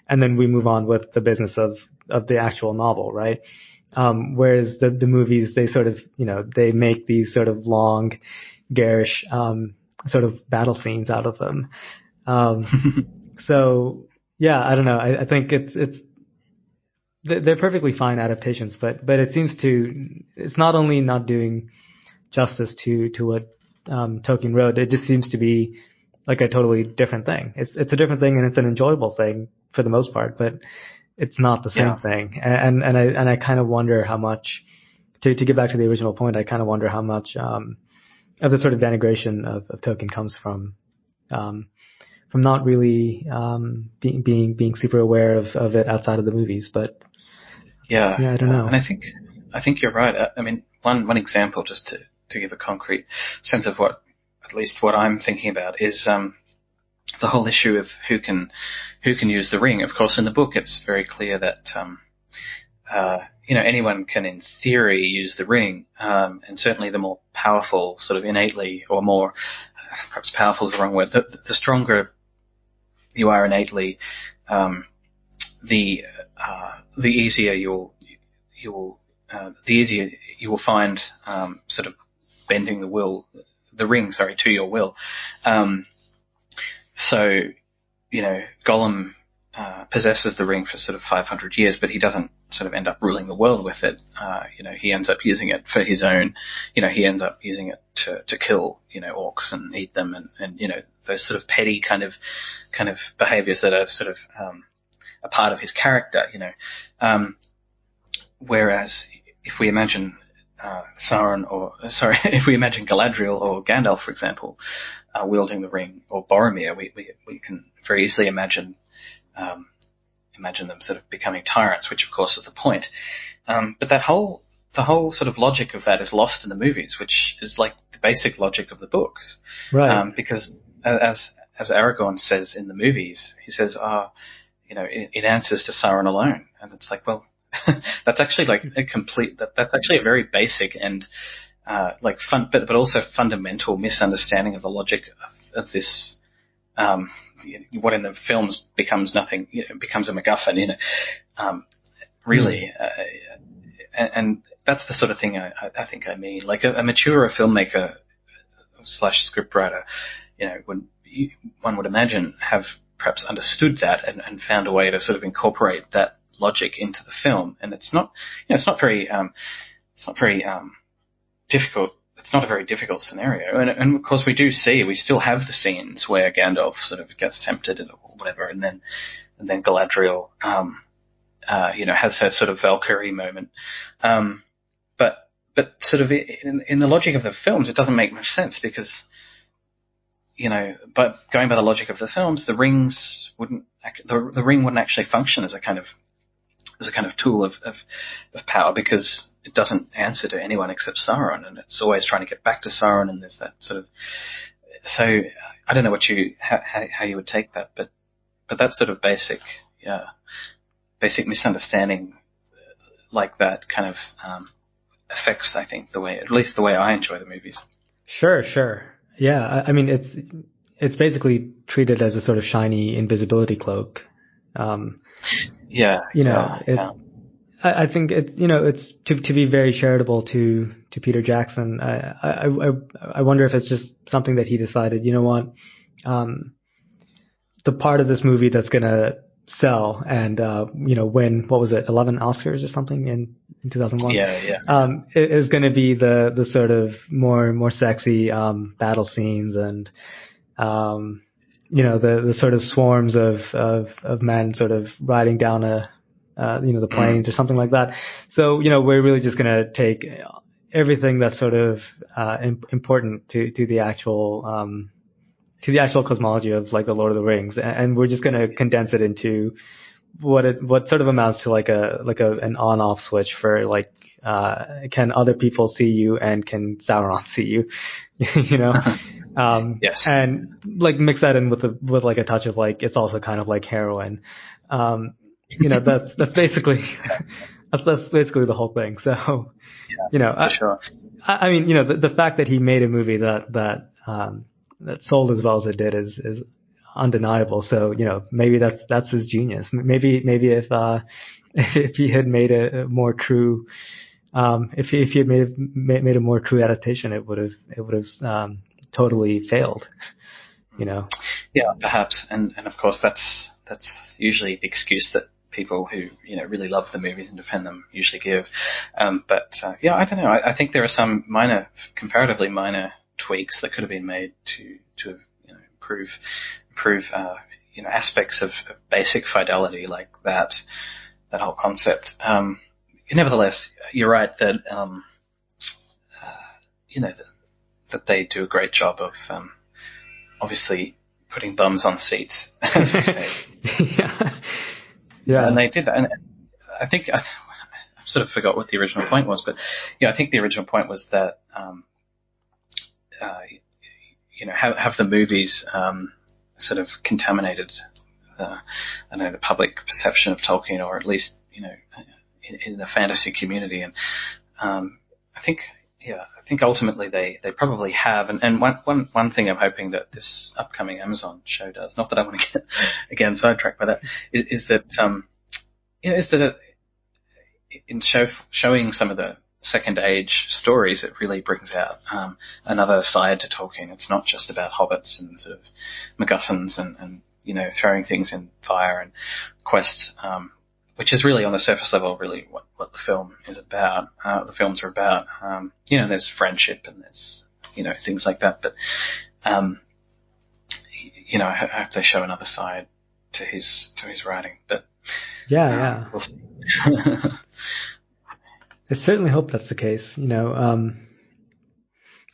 Speaker 2: and then we move on with the business of the actual novel, right? Whereas the movies, they sort of they make these sort of long, garish sort of battle scenes out of them. So yeah, I don't know. I think they're perfectly fine adaptations, but it's not only not doing justice to what Tolkien wrote. It just seems to be like a totally different thing. It's a different thing, and it's an enjoyable thing for the most part, but it's not the same thing. And I kind of wonder how much, to get back to the original point, I kind of wonder how much of the sort of denigration of Tolkien comes from not really being super aware of it outside of the movies. But yeah, I don't know.
Speaker 1: And I think you're right. I mean, one example, just to give a concrete sense of at least what I'm thinking about, is the whole issue of who can use the ring. Of course, in the book, it's very clear that anyone can, in theory, use the ring, and certainly the more powerful, sort of innately, or more, perhaps powerful is the wrong word. The stronger you are innately, the easier you will find sort of bending the ring to your will. So, Gollum possesses the ring for sort of 500 years, but he doesn't sort of end up ruling the world with it. He ends up using it for his own. He ends up using it to kill orcs and eat them, and those sort of petty kind of behaviors that are sort of a part of his character. Whereas if we imagine if we imagine Galadriel or Gandalf, for example, wielding the ring, or Boromir, we can very easily imagine them sort of becoming tyrants, which of course is the point. But the whole sort of logic of that is lost in the movies, which is like the basic logic of the books.
Speaker 2: Right.
Speaker 1: Because as Aragorn says in the movies, he says, it answers to Sauron alone. And it's like, well, that's actually like that's actually a very basic and but also fundamental misunderstanding of the logic of this. What in the films becomes nothing, becomes a MacGuffin, really. And that's the sort of thing I think I mean. Like a mature filmmaker / scriptwriter, one would imagine, have perhaps understood that and found a way to sort of incorporate that logic into the film. And it's not very difficult. It's not a very difficult scenario. And of course we still have the scenes where Gandalf sort of gets tempted or whatever, and then Galadriel, has her sort of Valkyrie moment. But sort of in the logic of the films, it doesn't make much sense because, but going by the logic of the films, the ring wouldn't actually function as a kind of tool of power, because it doesn't answer to anyone except Sauron, and it's always trying to get back to Sauron, and there's that sort of. So I don't know how you would take that, but that sort of basic misunderstanding like that kind of affects, I think, at least the way I enjoy the movies.
Speaker 2: Sure. Yeah, I mean, it's basically treated as a sort of shiny invisibility cloak. I think it's to be very charitable to Peter Jackson. I wonder if it's just something that he decided, the part of this movie that's gonna sell and win, what was it, 11 Oscars or something in 2001? Is going to be the sort of more sexy battle scenes and the sort of swarms of men sort of riding down the plains or something like that. So we're really just going to take everything that's sort of important to the actual cosmology of like the Lord of the Rings, and we're just going to condense it into what sort of amounts to like an on-off switch for like can other people see you and can Sauron see you,
Speaker 1: Yes.
Speaker 2: And like mix that in with like a touch of like it's also kind of like heroin, that's basically that's basically the whole thing. So
Speaker 1: for sure.
Speaker 2: I mean the fact that he made a movie that sold as well as it did is undeniable. So maybe that's his genius. Maybe if he had made a more true if he had made a more true adaptation, it would have totally failed. You know.
Speaker 1: Yeah, perhaps, and of course that's usually the excuse that people who really love the movies and defend them usually give. But I don't know. I think there are some comparatively minor tweaks that could have been made to improve aspects of basic fidelity, like that whole concept. Nevertheless, you're right that that they do a great job of obviously putting bums on seats, as we say.
Speaker 2: Yeah.
Speaker 1: And they did that. And I think I sort of forgot what the original point was, but I think the original point was that have the movies sort of contaminated the public perception of Tolkien, or at least in the fantasy community. And I think ultimately they probably have. And one thing I'm hoping that this upcoming Amazon show does, not that I want to get again sidetracked by that, is that in showing some of the Second Age stories, it really brings out another side to Tolkien. It's not just about hobbits and sort of MacGuffins and throwing things in fire and quests, which is really on the surface level really what the film is about. The films are about. There's friendship and there's things like that. But I hope they show another side to his writing. But we'll see.
Speaker 2: I certainly hope that's the case.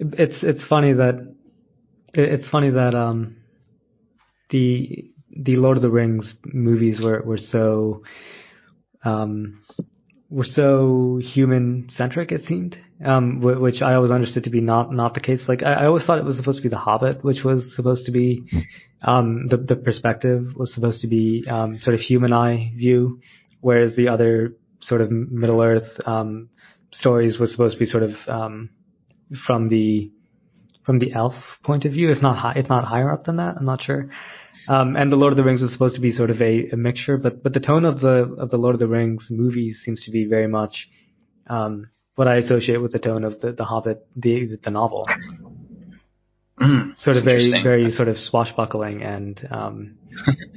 Speaker 2: It's funny that the Lord of the Rings movies were so human centric, it seemed, which I always understood to be not the case. Like I always thought it was supposed to be The Hobbit, which was supposed to be the perspective was supposed to be sort of human eye view, whereas the other sort of Middle Earth stories was supposed to be sort of from the elf point of view, if not higher up than that. I'm not sure. And the Lord of the Rings was supposed to be sort of a mixture, but the tone of the Lord of the Rings movies seems to be very much what I associate with the tone of the Hobbit, the novel. Sort of very sort of swashbuckling and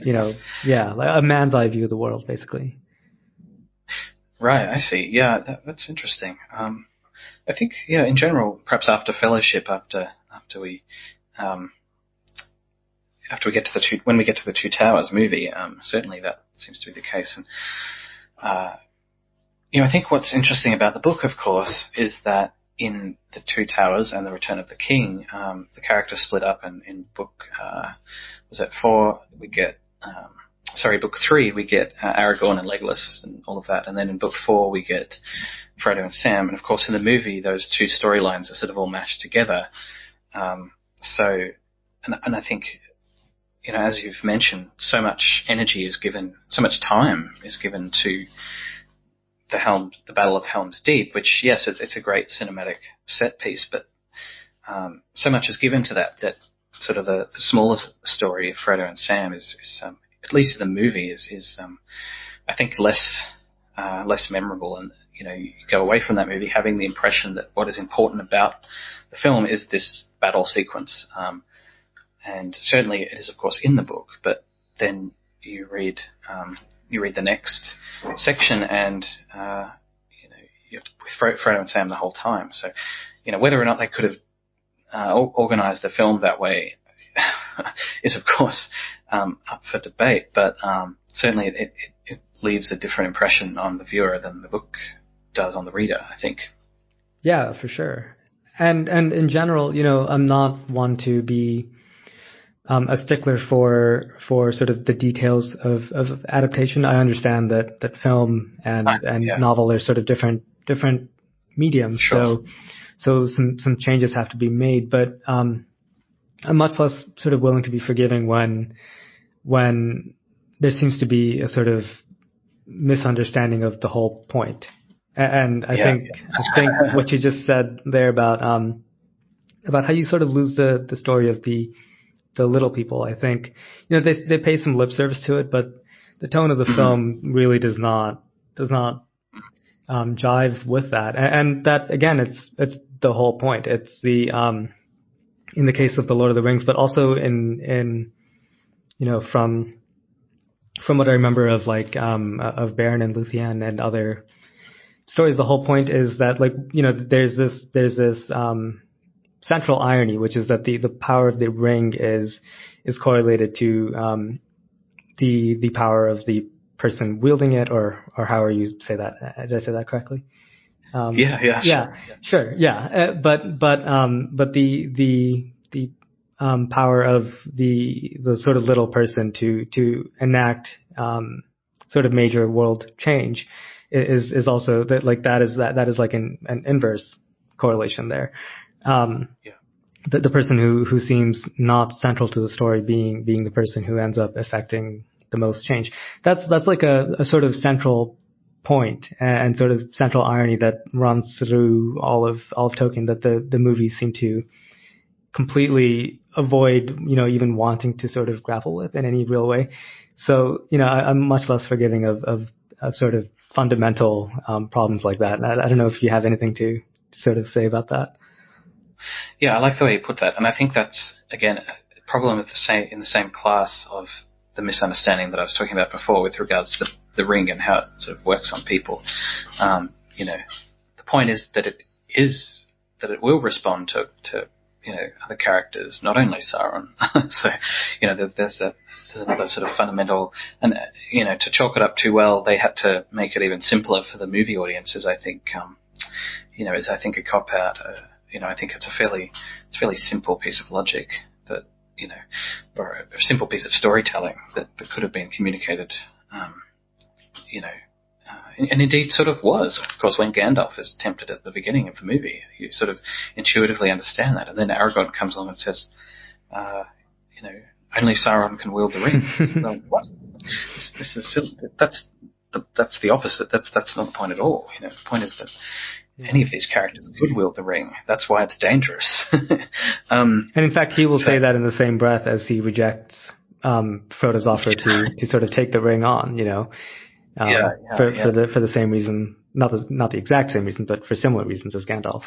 Speaker 2: like a man's eye view of the world, basically.
Speaker 1: Right, I see. Yeah, that's interesting. I think, in general, perhaps after Fellowship, after we get to when we get to the Two Towers movie, certainly that seems to be the case. And I think what's interesting about the book, of course, is that in the Two Towers and the Return of the King, the characters split up, and in book was it 4 we get. Book 3, we get Aragorn and Legolas and all of that. And then in book 4, we get Frodo and Sam. And of course, in the movie, those two storylines are sort of all mashed together. And I think, as you've mentioned, so much energy is given, so much time is given to the Battle of Helm's Deep, which, yes, it's a great cinematic set piece, but so much is given to that sort of the smaller story of Frodo and Sam is at least in the movie, is I think less memorable, and you go away from that movie having the impression that what is important about the film is this battle sequence, and certainly it is, of course, in the book. But then you read the next section, and you have to with Frodo and Sam the whole time. So whether or not they could have organized the film that way is, of course, up for debate, but certainly it leaves a different impression on the viewer than the book does on the reader, I think.
Speaker 2: Yeah, for sure. And in general, I'm not one to be a stickler for sort of the details of adaptation. I understand that film and novel are sort of different mediums,
Speaker 1: sure.
Speaker 2: So some changes have to be made, but I'm much less sort of willing to be forgiving when there seems to be a sort of misunderstanding of the whole point. And I think what you just said there about how you sort of lose the story of the little people. I think they pay some lip service to it, but the tone of the film really does not jive with that. And that, again, it's the whole point. It's the in the case of the Lord of the Rings, but also in from what I remember of of Beren and Luthien and other stories, the whole point is that there's this central irony, which is that the power of the ring is correlated to the power of the person wielding it, or however you say that. Did I say that correctly? Sure. But the power of the sort of little person to enact sort of major world change is also that is like an inverse correlation there. The person who seems not central to the story being the person who ends up affecting the most change. That's like a sort of central point and sort of central irony that runs through all of Tolkien, that the movies seem to completely avoid, even wanting to sort of grapple with in any real way. So, I'm much less forgiving of sort of fundamental problems like that. I don't know if you have anything to sort of say about that.
Speaker 1: Yeah, I like the way you put that, and I think that's again a problem in the same class of the misunderstanding that I was talking about before with regards to the ring and how it sort of works on people. The point is that it will respond to other characters, not only Sauron. So there's another sort of fundamental, and to chalk it up too well, they had to make it even simpler for the movie audiences. I think is a cop out. I think it's a fairly simple piece of logic that, or a simple piece of storytelling that could have been communicated, and indeed sort of was. Of course, when Gandalf is tempted at the beginning of the movie, you sort of intuitively understand that, and then Aragorn comes along and says, only Sauron can wield the ring. Well, what? This is silly. That's the opposite. That's not the point at all. The point is that any of these characters could wield the ring. That's why it's dangerous.
Speaker 2: And in fact, he will say that in the same breath as he rejects Frodo's offer to sort of take the ring on. For the same reason, not the exact same reason, but for similar reasons as Gandalf.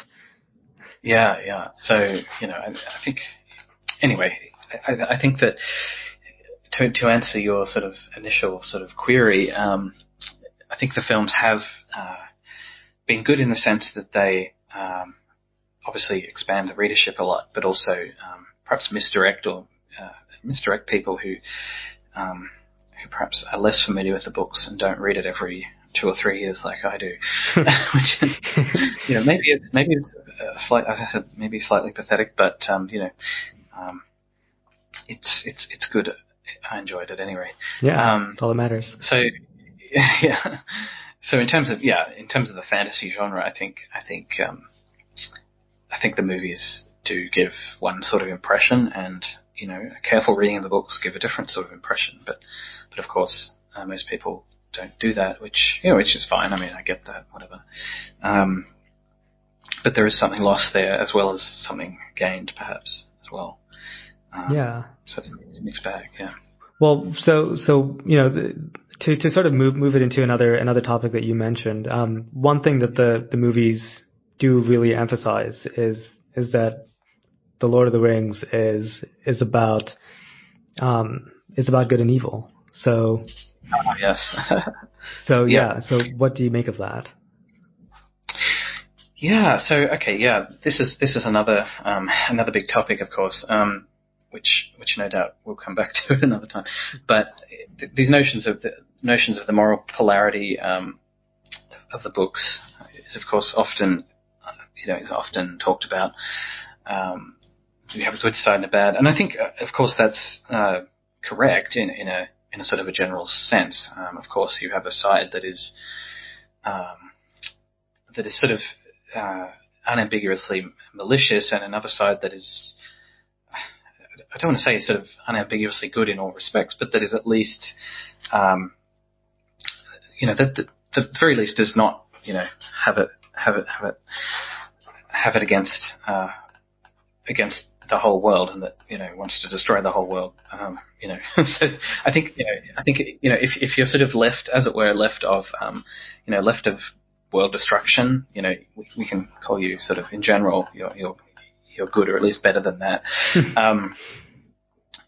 Speaker 1: Yeah. So I think anyway, I think that to answer your sort of initial sort of query, I think the films have been good in the sense that they obviously expand the readership a lot, but also perhaps misdirect people who perhaps are less familiar with the books and don't read it every 2 or 3 years like I do. Which maybe it's as I said, maybe slightly pathetic, but it's good. I enjoyed it anyway.
Speaker 2: Yeah, that's all that matters.
Speaker 1: So yeah. So in terms of the fantasy genre, I think the movies do give one sort of impression, and a careful reading of the books give a different sort of impression. But of course, most people don't do that, which is fine. I mean, I get that, whatever. But there is something lost there as well as something gained, perhaps as well. So it's a mixed bag. Yeah.
Speaker 2: Well, so to sort of move it into another topic that you mentioned, one thing that the movies do really emphasize is that the Lord of the Rings is about good and evil. So
Speaker 1: yes.
Speaker 2: So what do you make of that?
Speaker 1: Yeah. So okay. Yeah. This is another big topic, of course. Which no doubt we'll come back to at another time. But these notions of the moral polarity of the books is, of course, often talked about. You have a good side and a bad, and I think, of course, that's correct in a sort of a general sense. Of course, you have a side that is sort of unambiguously malicious, and another side that is, I don't want to say sort of unambiguously good in all respects, but that is at least, that the very least does not, have it against the whole world, and that wants to destroy the whole world. So I think if you're sort of left, as it were, left of world destruction, we can call you sort of in general, you're you're good, or at least better than that,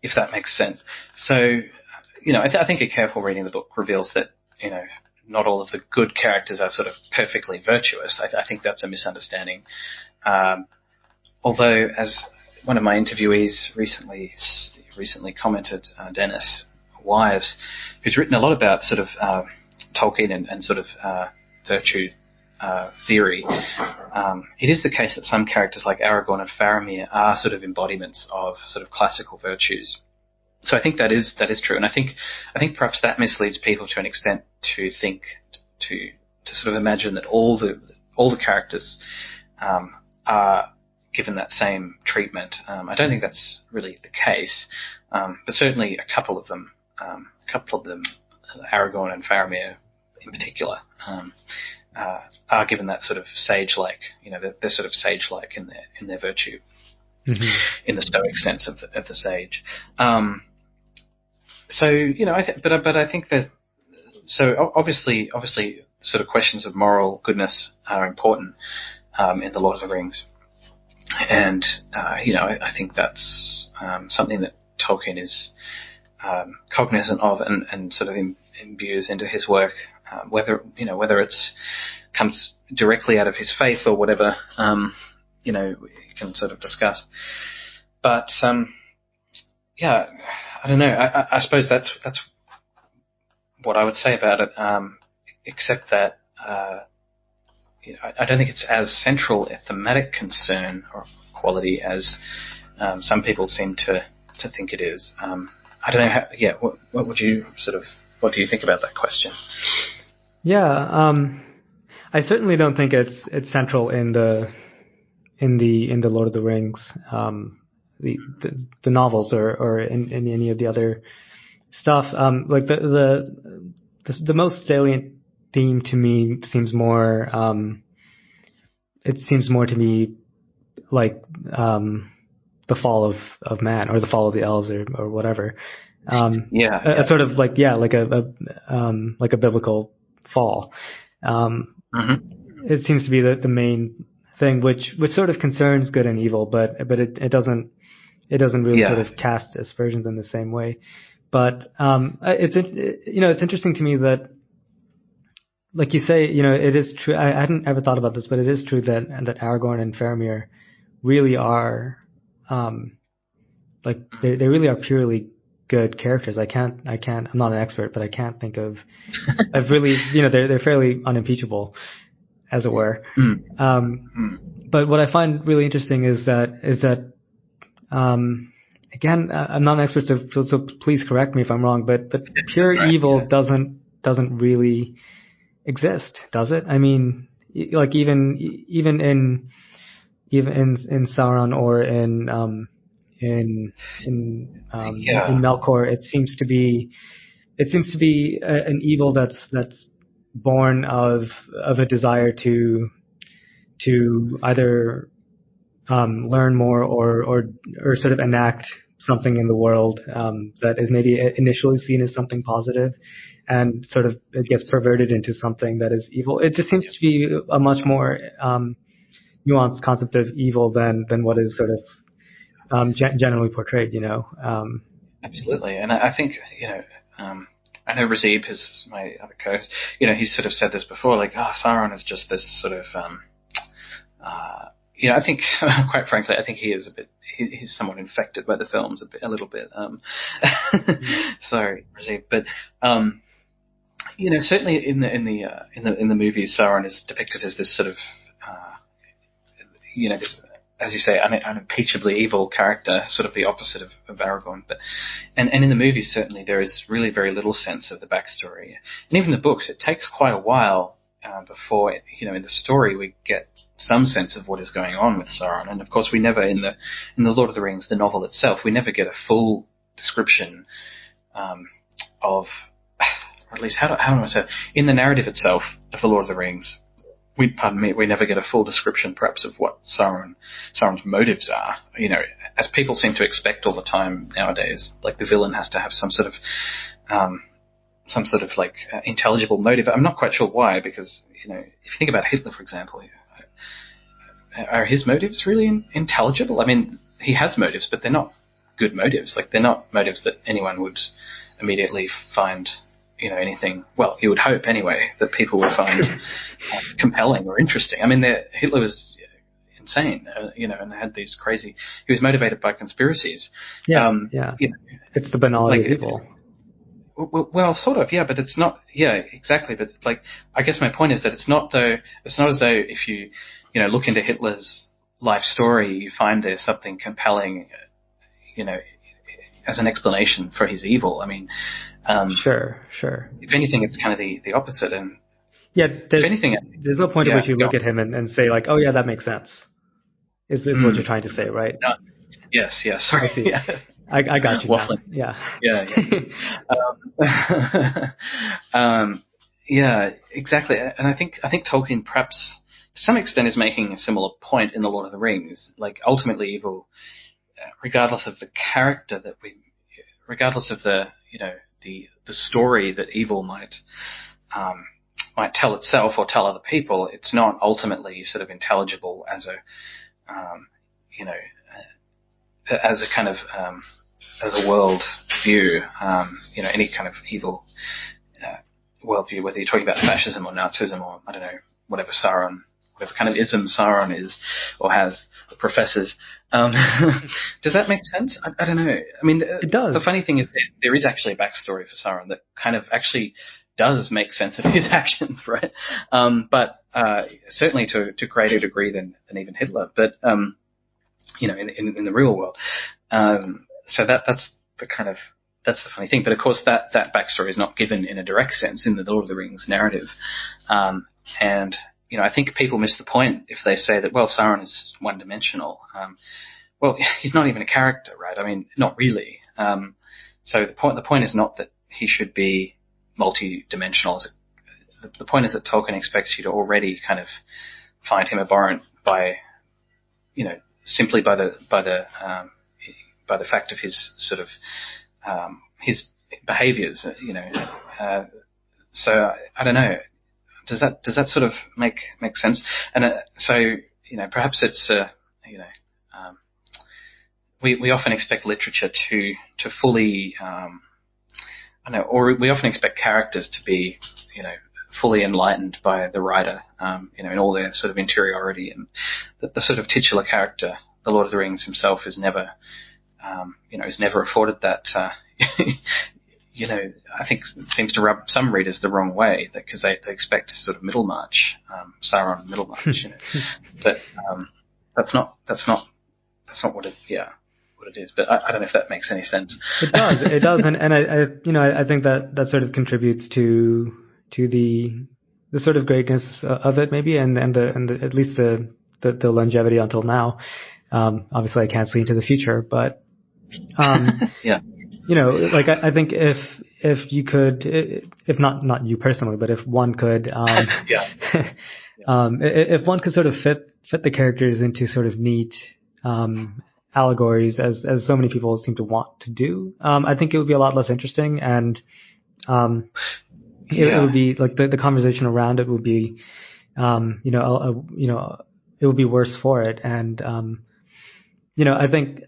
Speaker 1: if that makes sense. So, I think a careful reading of the book reveals that, not all of the good characters are sort of perfectly virtuous. I think that's a misunderstanding. Although, as one of my interviewees recently commented, Dennis Wives, who's written a lot about sort of Tolkien and sort of virtue theory, it is the case that some characters like Aragorn and Faramir are sort of embodiments of sort of classical virtues. So I think that is true, and I think perhaps that misleads people to an extent to think to sort of imagine that all the characters are given that same treatment. I don't think that's really the case, but certainly a couple of them, Aragorn and Faramir in particular, are given that sort of sage-like, they're sort of sage-like in their virtue, in the Stoic sense of the sage. So I think there's obviously sort of questions of moral goodness are important in the Lord of the Rings, and I think that's something that Tolkien is cognizant of and sort of imbues into his work, whether it's comes directly out of his faith or whatever, you can sort of discuss. But I don't know. I suppose that's what I would say about it. Except that I don't think it's as central a thematic concern or quality as some people seem to think it is. I don't know. What do you think about that question?
Speaker 2: Yeah, I certainly don't think it's central in the Lord of the Rings, the novels or in any of the other stuff. Like the most salient theme to me seems more to me like the fall of man, or the fall of the elves, or whatever. A sort of like a biblical fall. It seems to be the main thing, which sort of concerns good and evil, but it doesn't really sort of cast aspersions in the same way. But it's interesting to me that, like you say, it is true. I hadn't ever thought about this, but it is true that Aragorn and Faramir really are they really are purely good characters. I'm not an expert, but I can't think of really, they're fairly unimpeachable, as it were. But what I find really interesting is that again, I'm not an expert, so please correct me if I'm wrong, but pure evil doesn't really exist, does it? I mean, like even in Sauron or in Melkor, it seems to be an evil that's born of a desire to either learn more or sort of enact something in the world that is maybe initially seen as something positive, and sort of it gets perverted into something that is evil. It just seems to be a much more nuanced concept of evil than what is sort of generally portrayed.
Speaker 1: Absolutely, and I think I know Razib is my other co-host. He's sort of said this before, like, Sauron is just this sort of I think, quite frankly, I think he is he's somewhat infected by the films a little bit. Sorry, Razib, but certainly in the movies, Sauron is depicted as this sort of this, as you say, unimpeachably evil character, sort of the opposite of Aragorn. But and in the movies, certainly there is really very little sense of the backstory, and even the books, it takes quite a while before in the story we get some sense of what is going on with Sauron. And of course, we never in the Lord of the Rings, the novel itself, we never get a full description of, or at least how do I say it? In the narrative itself of the Lord of the Rings, we never get a full description, perhaps, of what Sauron's motives are. As people seem to expect all the time nowadays, like the villain has to have some sort of like intelligible motive. I'm not quite sure why, because if you think about Hitler, for example, are his motives really intelligible? I mean, he has motives, but they're not good motives. Like, they're not motives that anyone would immediately find, anything. Well, you would hope anyway that people would find compelling or interesting. I mean, Hitler was insane, and had these crazy. He was motivated by conspiracies.
Speaker 2: Yeah, it's the banality of evil.
Speaker 1: Well, sort of, yeah, but it's not. Yeah, exactly. But I guess my point is that it's not as though if you, look into Hitler's life story, you find there's something compelling, as an explanation for his evil. I mean,
Speaker 2: sure.
Speaker 1: If anything, it's kind of the opposite. And
Speaker 2: if anything, there's no point at which you look at him and say like, oh yeah, that makes sense. Is what you're trying to say, right?
Speaker 1: No. Yes. Sorry.
Speaker 2: I see. Yeah. I got you. Now. Yeah.
Speaker 1: Yeah, exactly. And I think Tolkien perhaps to some extent is making a similar point in The Lord of the Rings. Like, ultimately evil, regardless of the character regardless of the story that evil might tell itself or tell other people, it's not ultimately sort of intelligible as a as a kind of as a world view, any kind of evil worldview, whether you're talking about fascism or Nazism or, I don't know, whatever kind of ism Sauron is or has or professes. Does that make sense? I don't know. I mean,
Speaker 2: it does.
Speaker 1: The funny thing is that there is actually a backstory for Sauron that kind of actually does make sense of his actions, right? But certainly to a greater degree than even Hitler. But in the real world. So that's the funny thing. But of course, that backstory is not given in a direct sense in the Lord of the Rings narrative. And I think people miss the point if they say that, well, Sauron is one-dimensional. Well, he's not even a character, right? I mean, not really. So the point is not that he should be multi-dimensional. The point is that Tolkien expects you to already kind of find him abhorrent by, simply by the fact of his sort of his behaviours. So I don't know. Does that sort of make sense? And so perhaps it's we often expect literature to fully or we often expect characters to be fully enlightened by the writer, in all their sort of interiority, and the sort of titular character, the Lord of the Rings himself, is never afforded that. I think it seems to rub some readers the wrong way, because they expect sort of Middlemarch, Sauron Middlemarch, but that's not what it is. But I don't know if that makes any sense.
Speaker 2: It does, and I think that sort of contributes to the sort of greatness of it, maybe, and the at least the longevity until now. Obviously, I can't see into the future, but
Speaker 1: yeah.
Speaker 2: I think if you could, if not you personally, but if one could, if one could sort of fit the characters into sort of neat allegories, as so many people seem to want to do, I think it would be a lot less interesting, and it would be like the conversation around it would be, it would be worse for it, and I think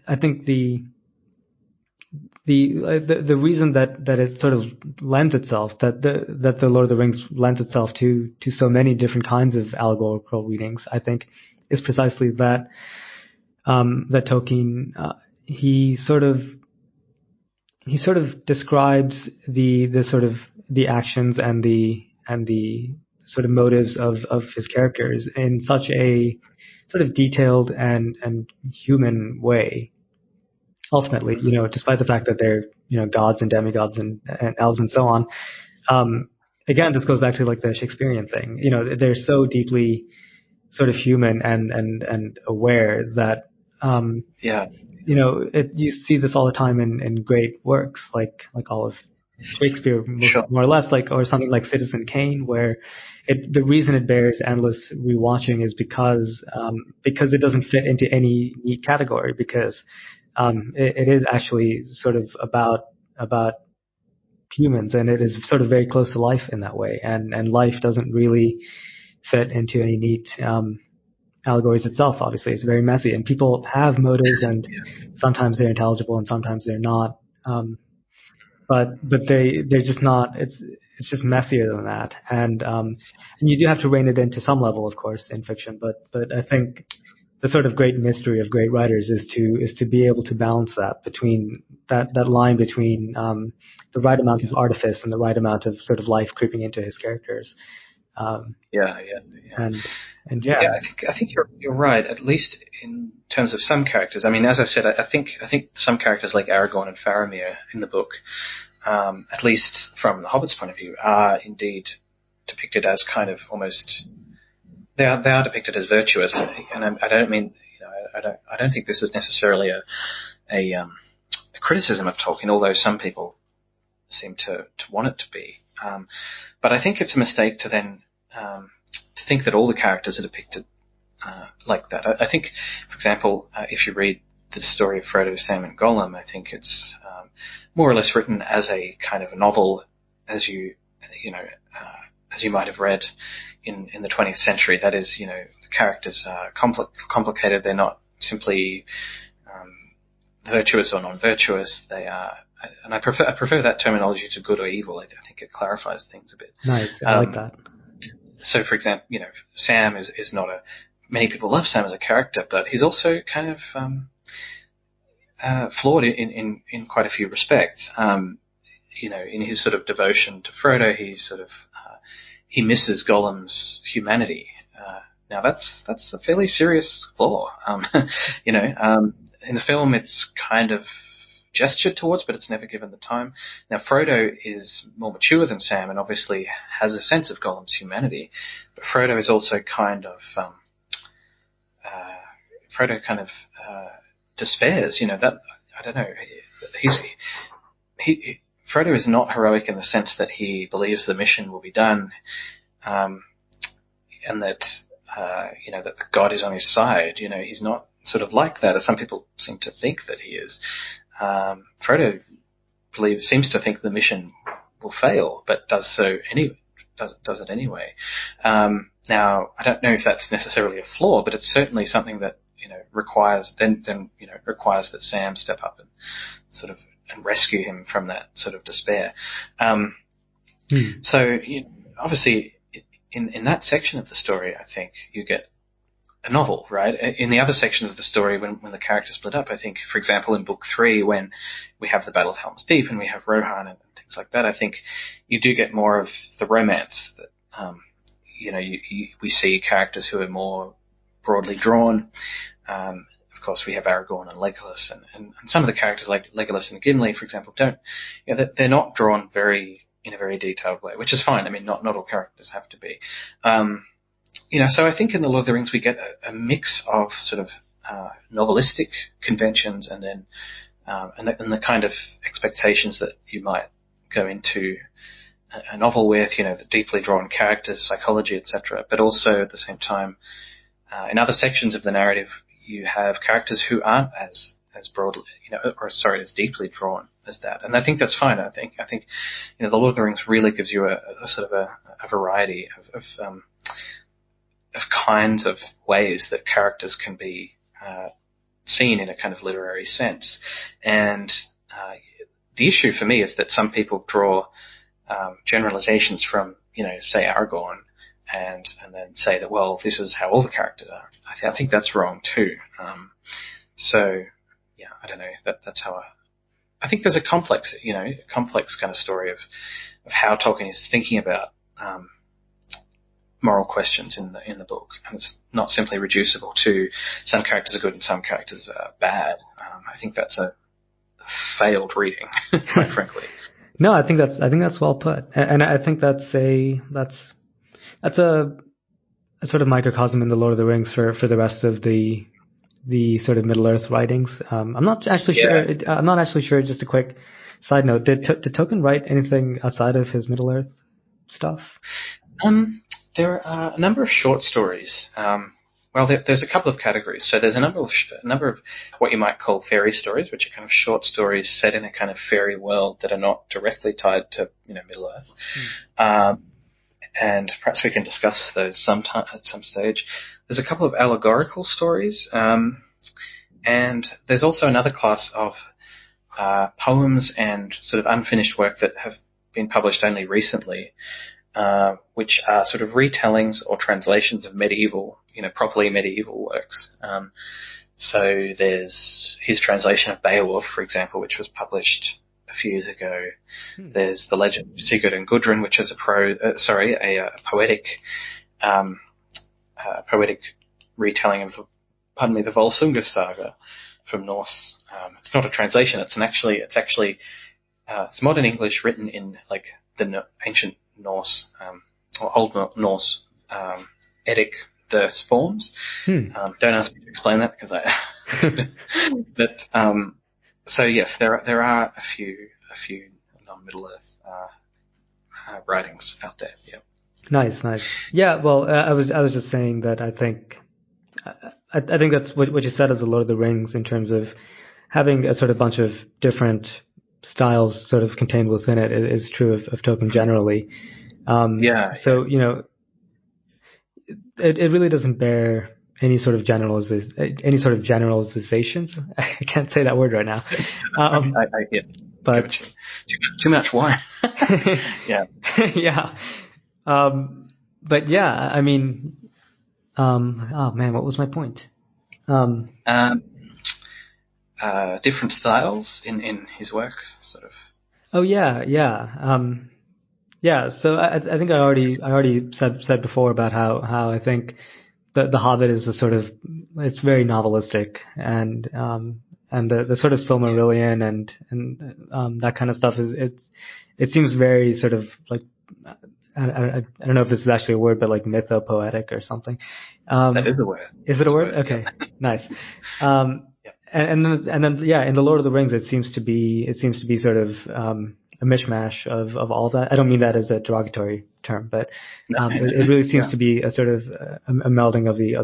Speaker 2: the reason that it sort of lends itself, that the Lord of the Rings lends itself to so many different kinds of allegorical readings, I think, is precisely that Tolkien he sort of describes the sort of the actions and the sort of motives of his characters in such a sort of detailed and human way. Ultimately, despite the fact that they're, gods and demigods and elves and so on. Again, this goes back to like the Shakespearean thing. They're so deeply sort of human and aware that, you see this all the time in great works like all of Shakespeare, more or less, or something like Citizen Kane, where the reason it bears endless rewatching is because it doesn't fit into any neat category, because it is actually sort of about humans, and it is sort of very close to life in that way, and life doesn't really fit into any neat allegories itself, obviously. It's very messy, and people have motives, and sometimes they're intelligible and sometimes they're not. But they're just not. It's just messier than that, and you do have to rein it in to some level, of course, in fiction. But I think the sort of great mystery of great writers is to be able to balance that between that line between the right amount of artifice and the right amount of sort of life creeping into his characters.
Speaker 1: Yeah.
Speaker 2: And
Speaker 1: I think you're right. At least in terms of some characters. I mean, as I said, I think some characters like Aragorn and Faramir in the book, at least from the Hobbit's point of view, are indeed depicted as kind of almost. They are depicted as virtuous, and I don't mean, I don't think this is necessarily a criticism of Tolkien, although some people seem to want it to be. But I think it's a mistake to then to think that all the characters are depicted like that. I think, for example, if you read the story of Frodo, Sam, and Gollum, I think it's more or less written as a kind of a novel, as you might have read in the 20th century. That is, the characters are complicated. They're not simply virtuous or non-virtuous. They are, and I prefer that terminology to good or evil. I think it clarifies things a bit.
Speaker 2: Nice, I like that.
Speaker 1: So, for example, Sam is not many people love Sam as a character, but he's also kind of flawed in quite a few respects. In his sort of devotion to Frodo, he misses Gollum's humanity. Now that's a fairly serious flaw. In the film, it's kind of gestured towards, but it's never given the time. Now, Frodo is more mature than Sam and obviously has a sense of Gollum's humanity, but Frodo is also kind of despairs. That I don't know. Frodo is not heroic in the sense that he believes the mission will be done, and that that God is on his side. He's not sort of like that, as some people seem to think that he is. Frodo seems to think the mission will fail, but does it anyway. Now, I don't know if that's necessarily a flaw, but it's certainly something that requires that Sam step up and sort of and rescue him from that sort of despair. So obviously, in that section of the story, I think you get a novel, right? In the other sections of the story, when the characters split up, I think, for example, in Book 3, when we have the Battle of Helm's Deep and we have Rohan and things like that, I think you do get more of the romance that, we see characters who are more broadly drawn. Of course, we have Aragorn and Legolas, and some of the characters like Legolas and Gimli, for example, they're not drawn in a very detailed way, which is fine. I mean, not all characters have to be. So I think in The Lord of the Rings we get a mix of sort of novelistic conventions and then and the kind of expectations that you might go into a novel with, the deeply drawn characters, psychology, etc. But also at the same time, in other sections of the narrative, you have characters who aren't as broadly, as deeply drawn as that, and I think that's fine. I think The Lord of the Rings really gives you a sort of a variety of kinds of ways that characters can be seen in a kind of literary sense. And the issue for me is that some people draw generalizations from, say Aragorn, and then say that, well, this is how all the characters are. I think that's wrong too. I don't know. That's how I think there's a complex kind of story of how Tolkien is thinking about moral questions in the book, and it's not simply reducible to some characters are good and some characters are bad. I think that's a failed reading, quite frankly.
Speaker 2: No, I think that's well put, and I think that's a sort of microcosm in the Lord of the Rings for the rest of the sort of Middle Earth writings. I'm not actually sure. I'm not actually sure. Just a quick side note: did Tolkien write anything outside of his Middle Earth stuff?
Speaker 1: There are a number of short stories. There's a couple of categories. So there's a number of what you might call fairy stories, which are kind of short stories set in a kind of fairy world that are not directly tied to Middle Earth. and perhaps we can discuss those at some stage. There's a couple of allegorical stories, and there's also another class of poems and sort of unfinished work that have been published only recently, which are sort of retellings or translations of medieval, properly medieval works. So there's his translation of Beowulf, for example, which was published a few years ago. There's the legend of Sigurd and Gudrun, which is a poetic retelling of the Volsunga saga from Norse. It's not a translation. It's modern English written in like the ancient Norse or Old Norse Eddic verse forms. Don't ask me to explain that because but so yes, there are a few non-Middle Earth writings out there. Yeah.
Speaker 2: Nice. Yeah. Well, I was just saying that I think that's what you said as the Lord of the Rings in terms of having a sort of bunch of different styles sort of contained within it is true of Tolkien generally. So it really doesn't bear any sort of generalizations. I can't say that word right now. But
Speaker 1: too much wine. Yeah.
Speaker 2: Yeah. But yeah, I mean, oh man, what was my point?
Speaker 1: Different styles in his work, sort of.
Speaker 2: Oh yeah. Yeah. So I think I already said before about how I think the Hobbit is it's very novelistic, and the sort of Silmarillion and that kind of stuff it seems very sort of like, I don't know if this is actually a word, but like mythopoetic or something.
Speaker 1: That is a word.
Speaker 2: Is it a word? Okay, yeah. Nice. And then yeah, in the Lord of the Rings, it seems to be sort of a mishmash of all that. I don't mean that as a derogatory term, but it really seems to be a sort of a melding of the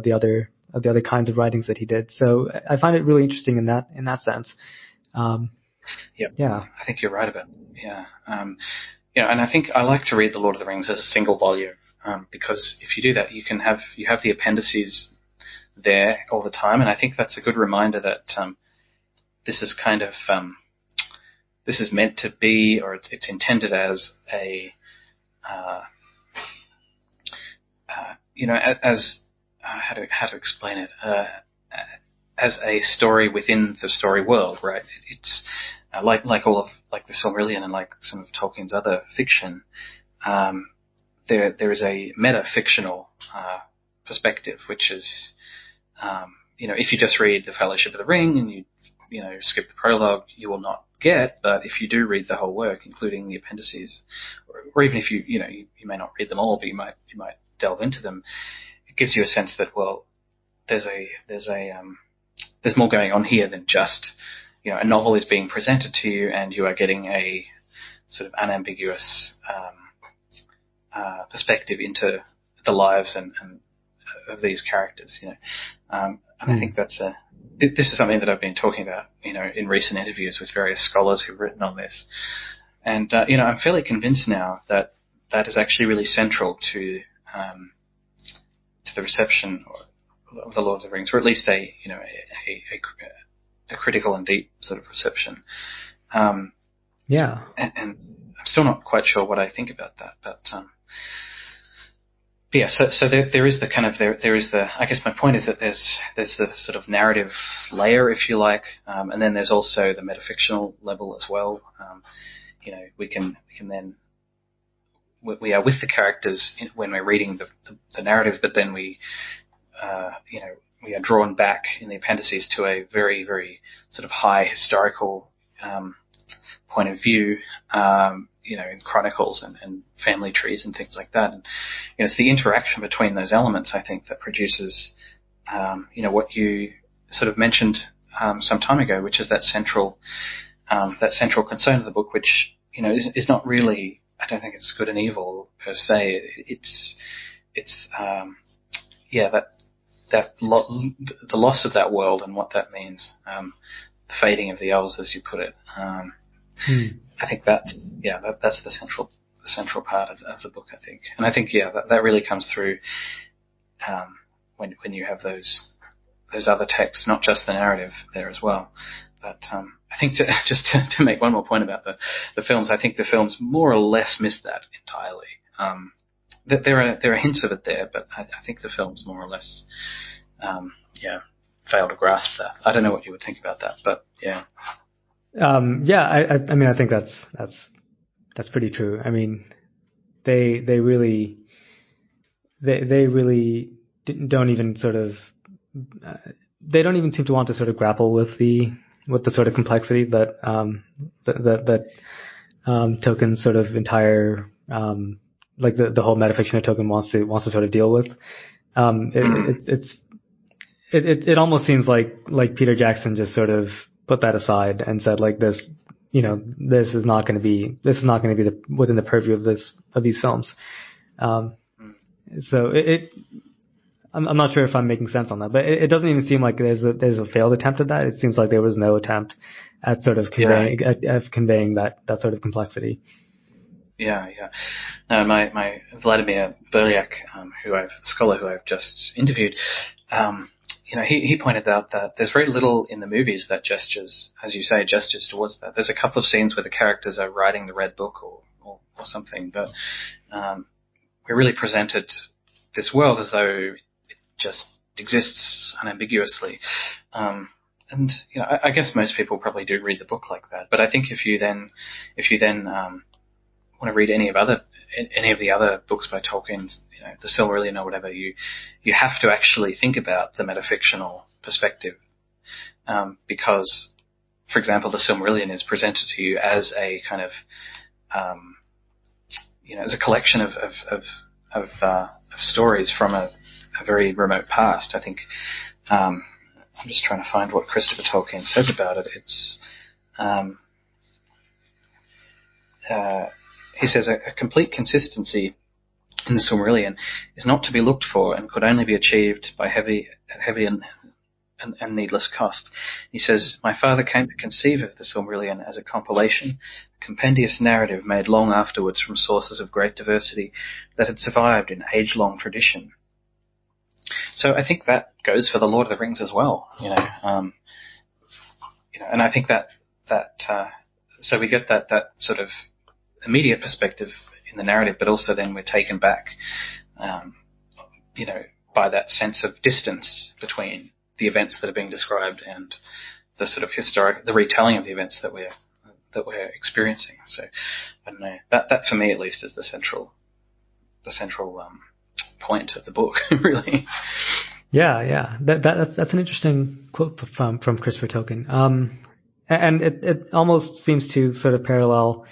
Speaker 2: other kinds of writings that he did. So I find it really interesting in that sense. Yeah.
Speaker 1: I think you're right about it. Yeah. And I think I like to read the Lord of the Rings as a single volume, because if you do that, you have the appendices there all the time, and I think that's a good reminder that this is kind of this is meant to be, or it's intended as a how to explain it, as a story within the story world, right? It's like the Silmarillion and like some of Tolkien's other fiction. There is a meta-fictional perspective, which is if you just read The Fellowship of the Ring and you skip the prologue, you will not get. But if you do read the whole work, including the appendices, or even if you may not read them all, but you might delve into them, it gives you a sense that, well, there's more going on here than just a novel is being presented to you and you are getting a sort of unambiguous perspective into the lives and of these characters, and I think this is something that I've been talking about, in recent interviews with various scholars who've written on this, and I'm fairly convinced now that is actually really central to the reception of the Lord of the Rings, or at least a critical and deep sort of reception. And I'm still not quite sure what I think about that, but yeah. So there is the kind of there is the, I guess my point is that there's the sort of narrative layer, if you like, and then there's also the metafictional level as well. We can then we are with the characters when we're reading the narrative, but then we are drawn back in the appendices to a very, very sort of high historical point of view, in chronicles and family trees and things like that. And it's the interaction between those elements, I think, that produces, what you sort of mentioned some time ago, which is that central concern of the book, which is not really, I don't think it's good and evil per se. It's the loss of that world and what that means, the fading of the elves, as you put it. I think that's the central part of the book, I think. And I think, that really comes through when you have those other texts, not just the narrative there as well. But I think to make one more point about the films, I think the films more or less miss that entirely. There are hints of it there, but I think the films more or less, fail to grasp that. I don't know what you would think about that, but yeah.
Speaker 2: I mean, I think that's pretty true. I mean, they really don't even sort of, they don't even seem to want to sort of grapple with the sort of complexity that Tolkien's sort of entire, like the whole metafiction of Tolkien wants to sort of deal with. It almost seems like Peter Jackson just sort of put that aside and said, like, this is not going to be within the purview of these films. So I'm not sure if I'm making sense on that, but it doesn't even seem like there's a failed attempt at that. It seems like there was no attempt at sort of conveying that sort of complexity.
Speaker 1: Yeah. No, my Vladimir Burliak, scholar who I've just interviewed, he pointed out that there's very little in the movies that gestures towards that. There's a couple of scenes where the characters are writing the Red Book or something, but we're really presented this world as though it just exists unambiguously. And I guess most people probably do read the book like that. But I think if you then want to read any of the other books by Tolkien, the Silmarillion or whatever, you have to actually think about the metafictional perspective, because, for example, the Silmarillion is presented to you as a kind of, as a collection of stories from a very remote past. I think I'm just trying to find what Christopher Tolkien says about it. It's he says a complete consistency in the Silmarillion is not to be looked for and could only be achieved by heavy and needless cost. He says, my father came to conceive of the Silmarillion as a compilation, a compendious narrative made long afterwards from sources of great diversity that had survived in age-long tradition. So I think that goes for the Lord of the Rings as well, and I think that so we get that sort of immediate perspective in the narrative, but also then we're taken back, by that sense of distance between the events that are being described and the sort of the retelling of the events that we're experiencing. So I don't know, that for me at least is the central point of the book, really. Yeah.
Speaker 2: That's an interesting quote from Christopher Tolkien. And it almost seems to sort of parallel,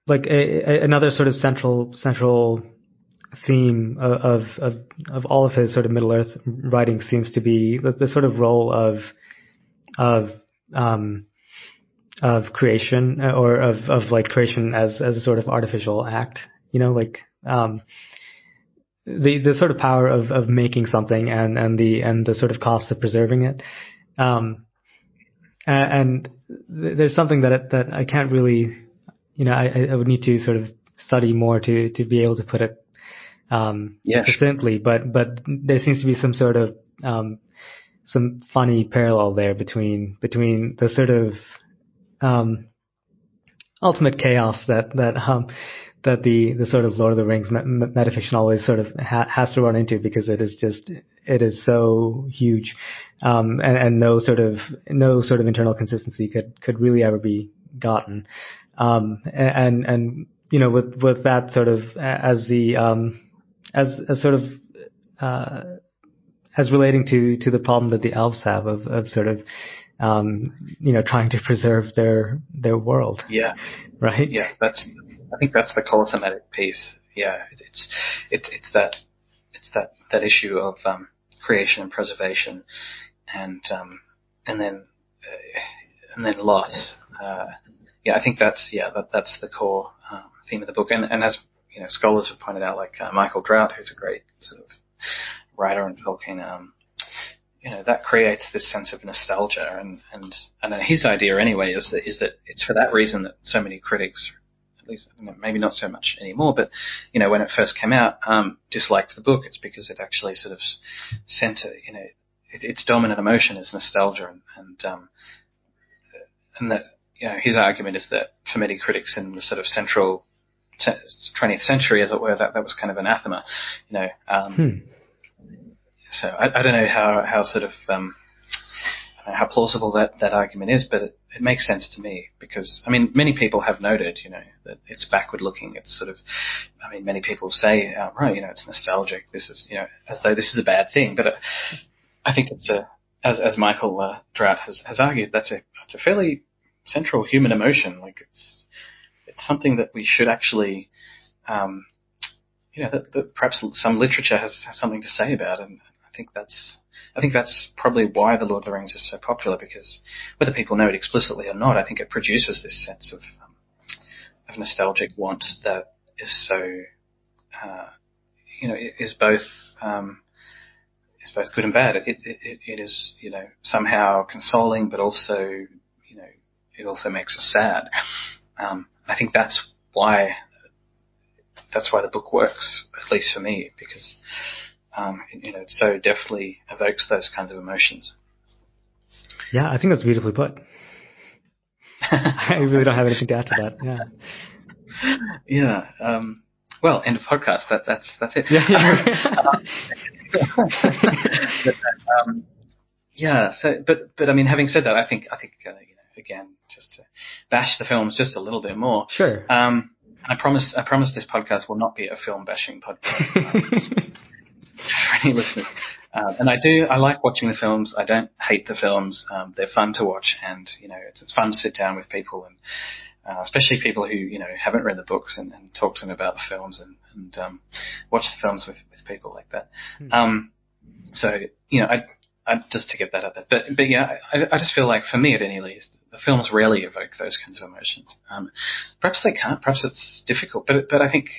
Speaker 2: like another sort of central theme of all of his sort of Middle Earth writing seems to be the sort of role of creation, or of like creation as a sort of artificial act, the sort of power of making something and the sort of cost of preserving it. And there's something that I can't really, I would need to sort of study more to be able to put it succinctly, but there seems to be some sort of some funny parallel there between the sort of ultimate chaos that the sort of Lord of the Rings metafiction always sort of has to run into, because it is so huge, and no sort of internal consistency could really ever be gotten, and with that sort of as relating to the problem that the elves have of sort of trying to preserve their world.
Speaker 1: Yeah.
Speaker 2: Right.
Speaker 1: Yeah. I think that's the core thematic piece. Yeah. It's that issue of creation and preservation, and then loss. I think that's the core theme of the book. And as scholars have pointed out, like Michael Drout, who's a great sort of writer on Tolkien, that creates this sense of nostalgia, and his idea anyway is that it's for that reason that so many critics at least maybe not so much anymore, but when it first came out, disliked the book. It's because it actually sort of its dominant emotion is nostalgia, and that his argument is that for many critics in the sort of central 20th century, as it were, that was kind of anathema. So I don't know how sort of how plausible that argument is, but it makes sense to me because many people have noted that it's backward looking. It's sort of many people say outright it's nostalgic. This is as though this is a bad thing, but I think it's as Michael Drought has argued, that's a fairly central human emotion. Like it's something that we should actually that perhaps some literature has something to say about, and I think that's probably why The Lord of the Rings is so popular, because whether people know it explicitly or not, I think it produces this sense of nostalgic want that is so is both good and bad. It is somehow consoling, but also it also makes us sad. I think that's why the book works, at least for me, because it so deftly evokes those kinds of emotions.
Speaker 2: Yeah, I think that's beautifully put. I really don't have anything to add to that. Yeah.
Speaker 1: Yeah. Well, end of podcast. That's it.
Speaker 2: Yeah.
Speaker 1: So, but having said that, I think again, just to bash the films just a little bit more.
Speaker 2: Sure.
Speaker 1: And I promise this podcast will not be a film bashing podcast. For any listeners. And I like watching the films. I don't hate the films. They're fun to watch, and it's fun to sit down with people, and especially people who haven't read the books, and talk to them about the films, and watch the films with people like that. So I just to get that out there. But yeah, I just feel like, for me at any least, the films rarely evoke those kinds of emotions. Perhaps they can't. Perhaps it's difficult. But I think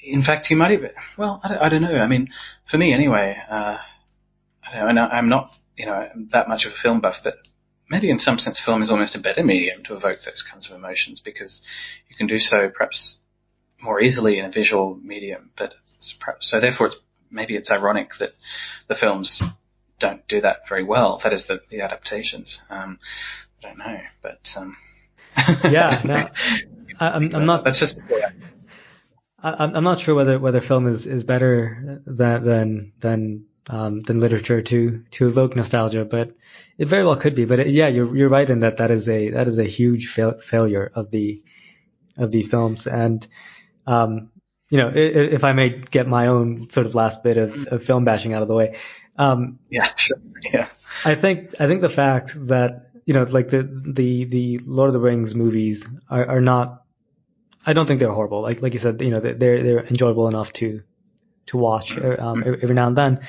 Speaker 1: in fact, you might even. Well, I don't know. For me anyway. I'm not that much of a film buff, but maybe in some sense, film is almost a better medium to evoke those kinds of emotions, because you can do so perhaps more easily in a visual medium. But therefore, it's ironic that the films don't do that very well. That is the adaptations. I don't know, but
Speaker 2: yeah, no, I'm not.
Speaker 1: That's just. Yeah.
Speaker 2: I'm not sure whether film is better than literature to evoke nostalgia, but it very well could be. But you're right in that is a huge failure of the films. And if I may get my own sort of last bit of film bashing out of the way.
Speaker 1: Yeah, sure. Yeah.
Speaker 2: I think the fact that like the Lord of the Rings movies are not. I don't think they're horrible. Like you said, they're enjoyable enough to watch every now and then.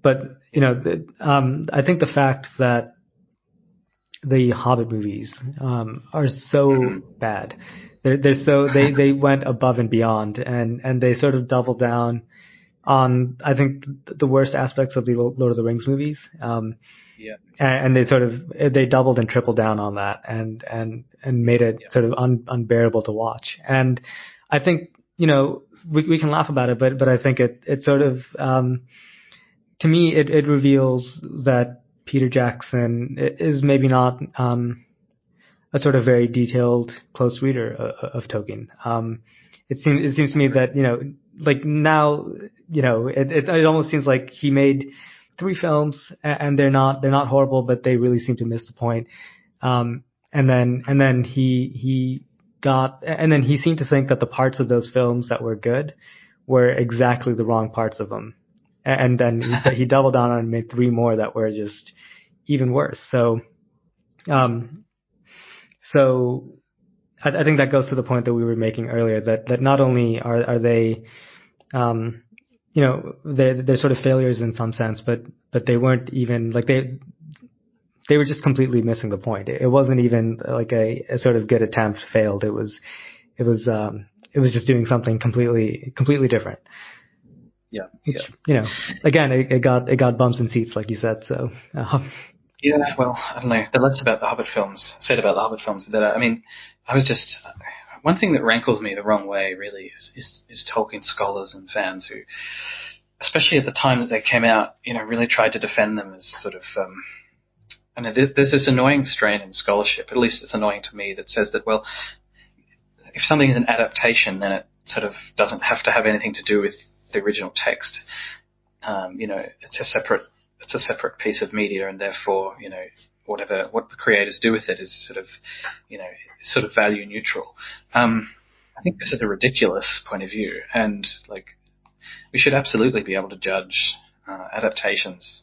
Speaker 2: But I think the fact that the Hobbit movies are so bad, they went above and beyond, and they sort of doubled down on, I think, the worst aspects of the Lord of the Rings movies.
Speaker 1: Yeah.
Speaker 2: And they doubled and tripled down on that, and made it sort of unbearable to watch. And I think we can laugh about it, but I think it sort of to me it reveals that Peter Jackson is maybe not a sort of very detailed, close reader of Tolkien. It seems to me that like now it almost seems like he made 3 films, and they're not horrible, but they really seem to miss the point. And then he seemed to think that the parts of those films that were good were exactly the wrong parts of them. And then he doubled down and made 3 more that were just even worse. So I think that goes to the point that we were making earlier, that not only are they they're sort of failures in some sense, but they weren't even like they were just completely missing the point. It wasn't even like a sort of good attempt failed. It was just doing something completely different.
Speaker 1: Yeah.
Speaker 2: Which, again, it got bumps in seats, like you said. So
Speaker 1: Yeah, well, I don't know. The less about the Hobbit films, said about the Hobbit films, the better. I mean, I was just one thing that rankles me the wrong way really is Tolkien scholars and fans who, especially at the time that they came out, really tried to defend them as sort of. I know there's this annoying strain in scholarship. At least it's annoying to me that says that, well, if something is an adaptation, then it sort of doesn't have to have anything to do with the original text. It's a separate piece of media, and therefore, what the creators do with it is sort of value neutral. I think this is a ridiculous point of view, and we should absolutely be able to judge adaptations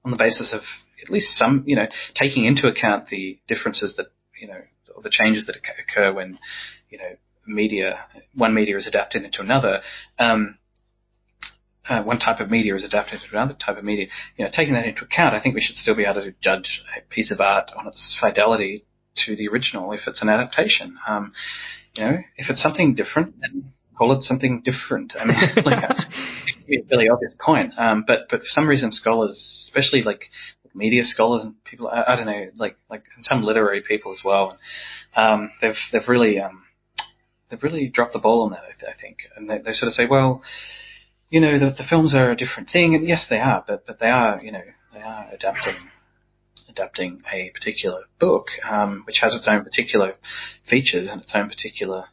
Speaker 1: on the basis of at least some, taking into account the differences that, or the changes that occur when, one media is adapted into another. One type of media is adapted to another type of media. Taking that into account, I think we should still be able to judge a piece of art on its fidelity to the original if it's an adaptation. If it's something different, then call it something different. I mean, it seems to be a really obvious point. But for some reason, scholars, especially media scholars and people, I don't know, like some literary people as well, they've really dropped the ball on that. I think, and they sort of say, well, the films are a different thing, and yes, they are, but they are, they are adapting a particular book, which has its own particular features and its own particular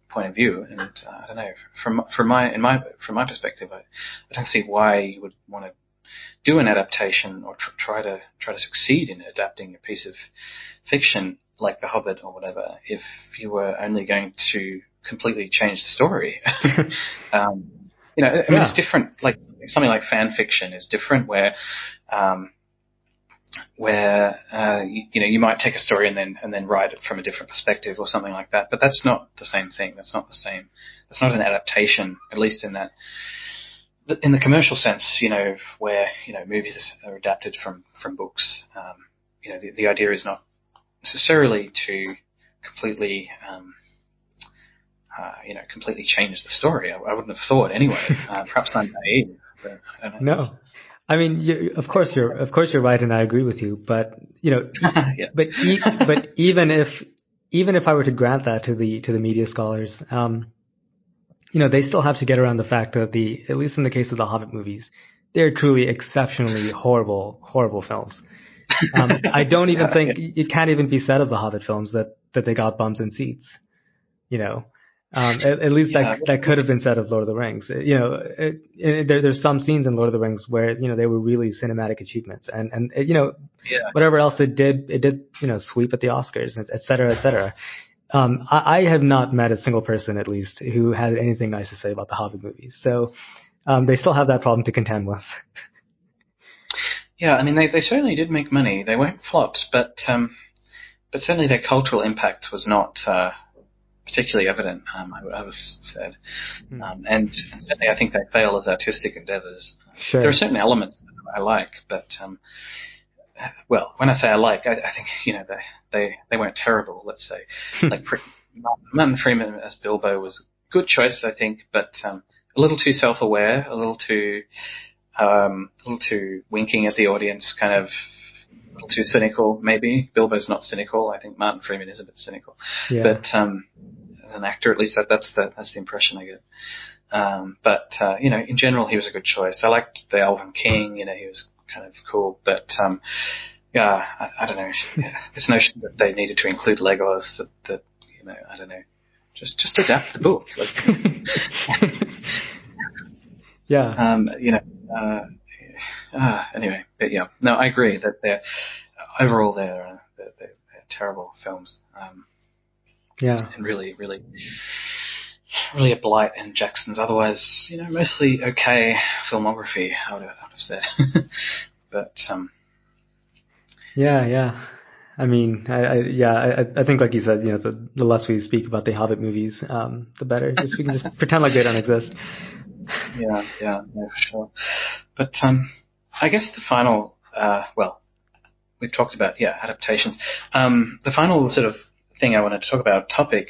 Speaker 1: point of view. And I don't know, from my perspective, I don't see why you would want to do an adaptation or try to succeed in adapting a piece of fiction like The Hobbit or whatever if you were only going to completely change the story. It's different. Like something like fan fiction is different, where you might take a story and then write it from a different perspective or something like that. But that's not the same thing. That's not the same. That's not an adaptation, at least in the commercial sense. Where movies are adapted from books. The idea is not necessarily to completely. Completely change the story. I wouldn't have thought anyway. Perhaps I'm naive. But I don't know.
Speaker 2: No, I mean, of course you're right, and I agree with you. But yeah. but even if I were to grant that to the media scholars, they still have to get around the fact that at least in the case of the Hobbit movies, they're truly exceptionally horrible films. I don't even think it can't even be said of the Hobbit films that they got bums in seats. At least that could have been said of Lord of the Rings. There's some scenes in Lord of the Rings where they were really cinematic achievements, and whatever else it did sweep at the Oscars, et cetera, et cetera. I have not met a single person, at least, who had anything nice to say about the Hobbit movies. So they still have that problem to contend with.
Speaker 1: Yeah, I mean they certainly did make money. They weren't flops, but certainly their cultural impact was not. Particularly evident, I was said, and certainly I think they fail as artistic endeavours.
Speaker 2: Sure.
Speaker 1: There are certain elements that I like, but when I say I like, I think they weren't terrible. Let's say, like Martin Freeman as Bilbo was a good choice, I think, but a little too self-aware, a little too winking at the audience, kind of. A little too cynical, maybe. Bilbo's not cynical. I think Martin Freeman is a bit cynical.
Speaker 2: Yeah.
Speaker 1: But as an actor, at least that's the impression I get. In general, he was a good choice. I liked the Elven King. He was kind of cool. But I don't know. This notion that they needed to include Legolas, that I don't know. Just adapt the book.
Speaker 2: Yeah.
Speaker 1: Anyway, but yeah, no, I agree that they're terrible films. And really a blight in Jackson's otherwise, mostly okay filmography. I would have said, but
Speaker 2: Yeah. I mean, I think, like you said, the less we speak about the Hobbit movies, the better. We can just pretend like they don't exist.
Speaker 1: Yeah, for sure. But I guess the final, we've talked about adaptations. The final sort of thing I wanted to talk about, topic,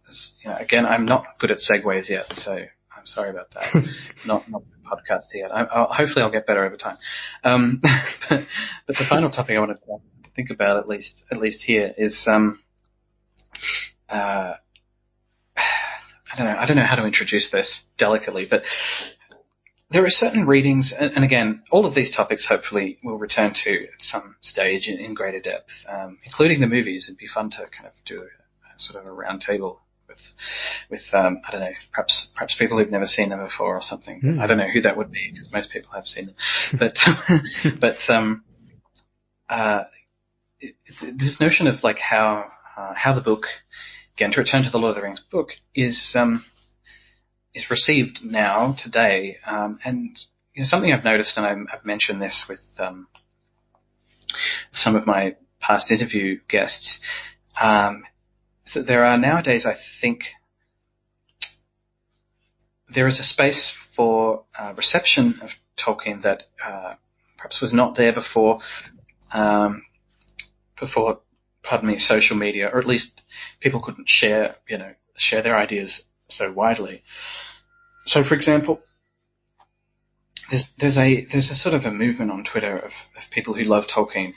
Speaker 1: is, again, I'm not good at segues yet, so I'm sorry about that. not the podcast yet. Hopefully I'll get better over time. But the final topic I wanted to think about, at least here, is I don't know how to introduce this delicately, but there are certain readings, and again, all of these topics hopefully we'll return to at some stage in greater depth, including the movies. It'd be fun to kind of do a sort of a round table with I don't know, perhaps people who've never seen them before or something. I don't know who that would be, because most people have seen them. But this notion of like how the book, again, to return to the Lord of the Rings book, is received now today, and something I've noticed, and I've mentioned this with some of my past interview guests. So there are nowadays, I think, there is a space for reception of Tolkien that perhaps was not there before, social media, or at least people couldn't share their ideas so widely. So, for example, there's a sort of a movement on Twitter of people who love Tolkien,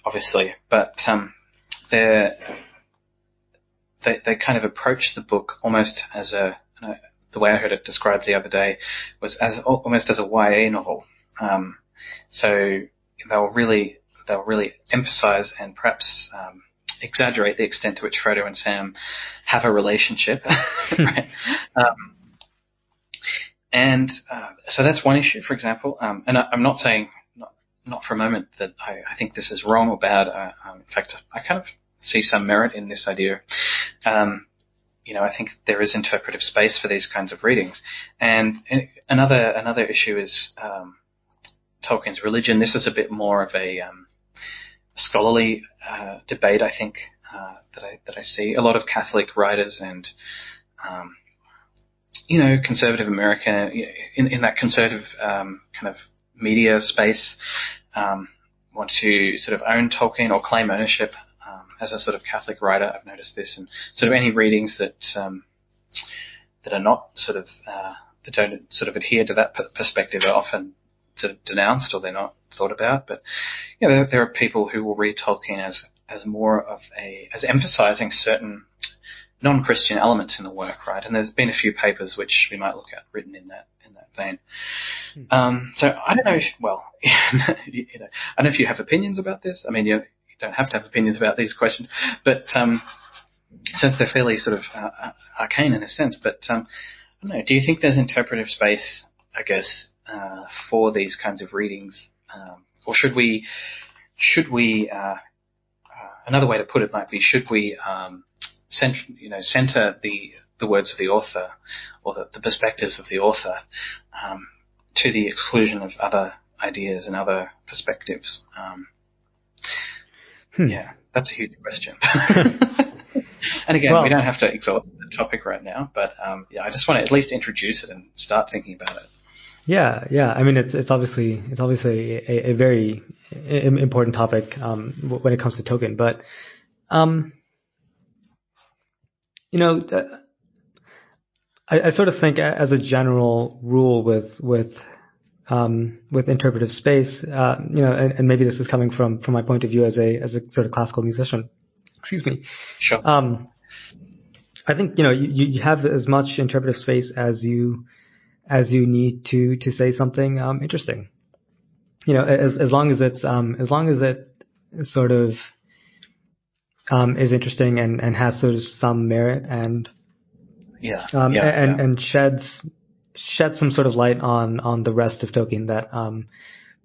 Speaker 1: obviously, but they kind of approach the book almost as the way I heard it described the other day was almost as a YA novel. So they'll really emphasize and perhaps exaggerate the extent to which Frodo and Sam have a relationship. Right? So that's one issue, for example. And I'm not saying, not for a moment, that I think this is wrong or bad. In fact, I kind of see some merit in this idea. I think there is interpretive space for these kinds of readings. And another issue is Tolkien's religion. This is a bit more of a scholarly debate, I think, that I see. A lot of Catholic writers and conservative America in that conservative kind of media space want to sort of own Tolkien or claim ownership as a sort of Catholic writer. I've noticed this, and sort of any readings that are not sort of that don't sort of adhere to that perspective are often sort of denounced, or they're not thought about. But there are people who will read Tolkien as more of as emphasizing certain non-Christian elements in the work, right? And there's been a few papers which we might look at written in that vein. So I don't know if, I don't know if you have opinions about this. I mean, you don't have to have opinions about these questions, but since they're fairly sort of arcane in a sense. But I don't know. Do you think there's interpretive space, I guess, for these kinds of readings, or should we? Another way to put it might be: should we center the words of the author, or the perspectives of the author, to the exclusion of other ideas and other perspectives? Yeah, that's a huge question. And again, we don't have to exhaust the topic right now, but I just want to at least introduce it and start thinking about it.
Speaker 2: Yeah. I mean, it's obviously a very important topic when it comes to Tolkien, but I sort of think as a general rule with interpretive space, and maybe this is coming from my point of view as a sort of classical musician. Excuse me.
Speaker 1: Sure.
Speaker 2: I think you have as much interpretive space as you need to say something interesting. As long as it sort of is interesting and has sort of some merit and and sheds some sort of light on the rest of Tolkien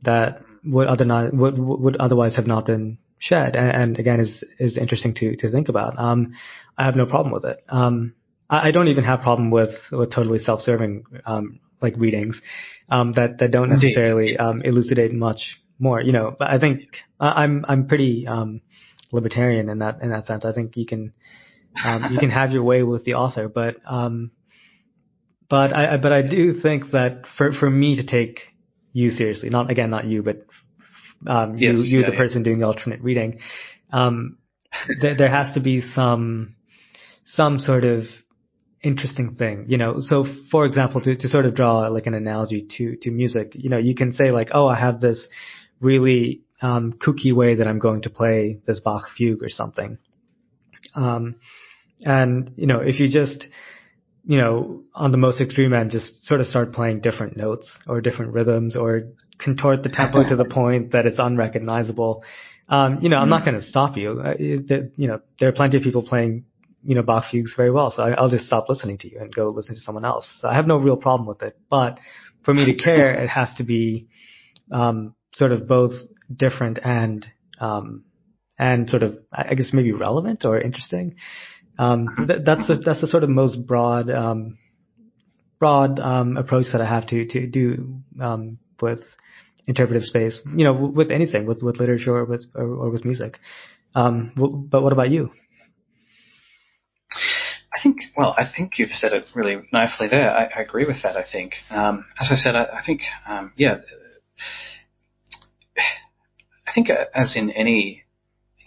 Speaker 2: that would otherwise have not been shed, and again is interesting to think about. I have no problem with it. I don't even have problem with totally self-serving like readings that don't necessarily elucidate much more. But I think I'm pretty libertarian in that sense. I think you can have your way with the author, but I do think that for me to take you seriously, not you, but the person doing the alternate reading, there has to be some sort of interesting thing, So for example, to sort of draw like an analogy to music, you can say like, oh, I have this really kooky way that I'm going to play this Bach fugue or something. And if you just, on the most extreme end, just sort of start playing different notes or different rhythms or contort the tempo to the point that it's unrecognizable, I'm not going to stop you. There are plenty of people playing Bach fugues very well. So I'll just stop listening to you and go listen to someone else. So I have no real problem with it. But for me to care, it has to be sort of both different and sort of, I guess, maybe relevant or interesting. That's the sort of most broad approach that I have to do with interpretive space. With anything, with literature or with music. But what about you?
Speaker 1: I think you've said it really nicely there. I agree with that. I think, as I said, I think, I think as in any,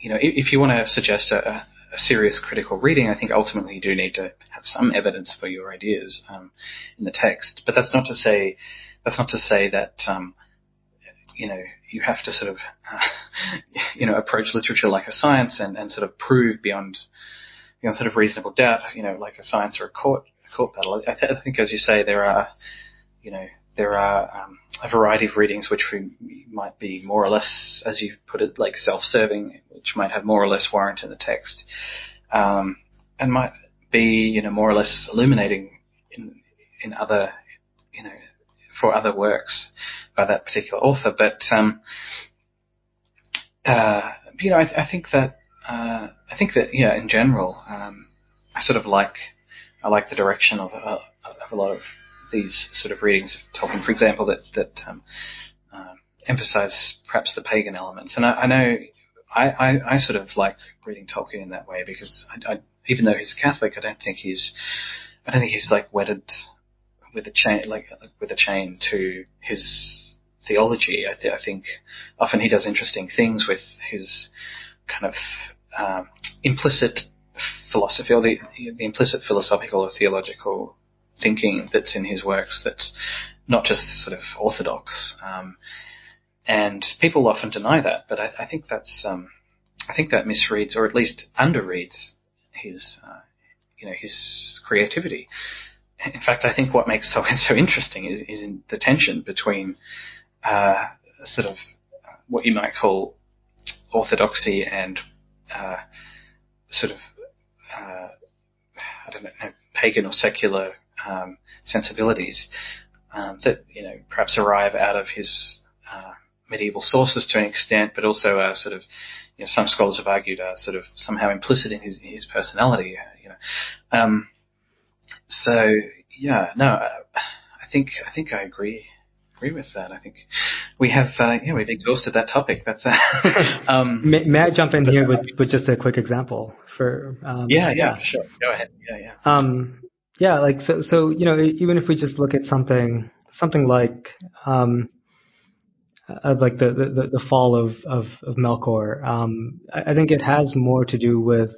Speaker 1: if you want to suggest a serious critical reading, I think ultimately you do need to have some evidence for your ideas in the text. But that's not to say that you have to sort of approach literature like a science and sort of prove beyond sort of reasonable doubt, like a science or a court battle. I think, as you say, there are a variety of readings which might be more or less, as you put it, like self-serving, which might have more or less warrant in the text, and might be, more or less illuminating in other, for other works by that particular author. But I think that in general, I like the direction of a lot of these sort of readings of Tolkien, for example, that emphasize perhaps the pagan elements. And I know I sort of like reading Tolkien in that way because I even though he's a Catholic, I don't think he's like wedded with a chain to his theology. I think often he does interesting things with his kind of implicit philosophy, or the implicit philosophical or theological thinking that's in his works that's not just sort of orthodox. And people often deny that, but I think that's I think that misreads, or at least underreads, his his creativity. In fact, I think what makes Tolkien so interesting is in the tension between sort of what you might call orthodoxy and sort of I don't know, pagan or secular sensibilities that perhaps arrive out of his medieval sources to an extent, but also are sort of some scholars have argued are sort of somehow implicit in his personality. So yeah, no, I think I agree with that. I think we have we've exhausted that topic. That's
Speaker 2: may I jump in here with just a quick example for
Speaker 1: sure, go ahead.
Speaker 2: Like so even if we just look at something like the fall of Melkor, I think it has more to do with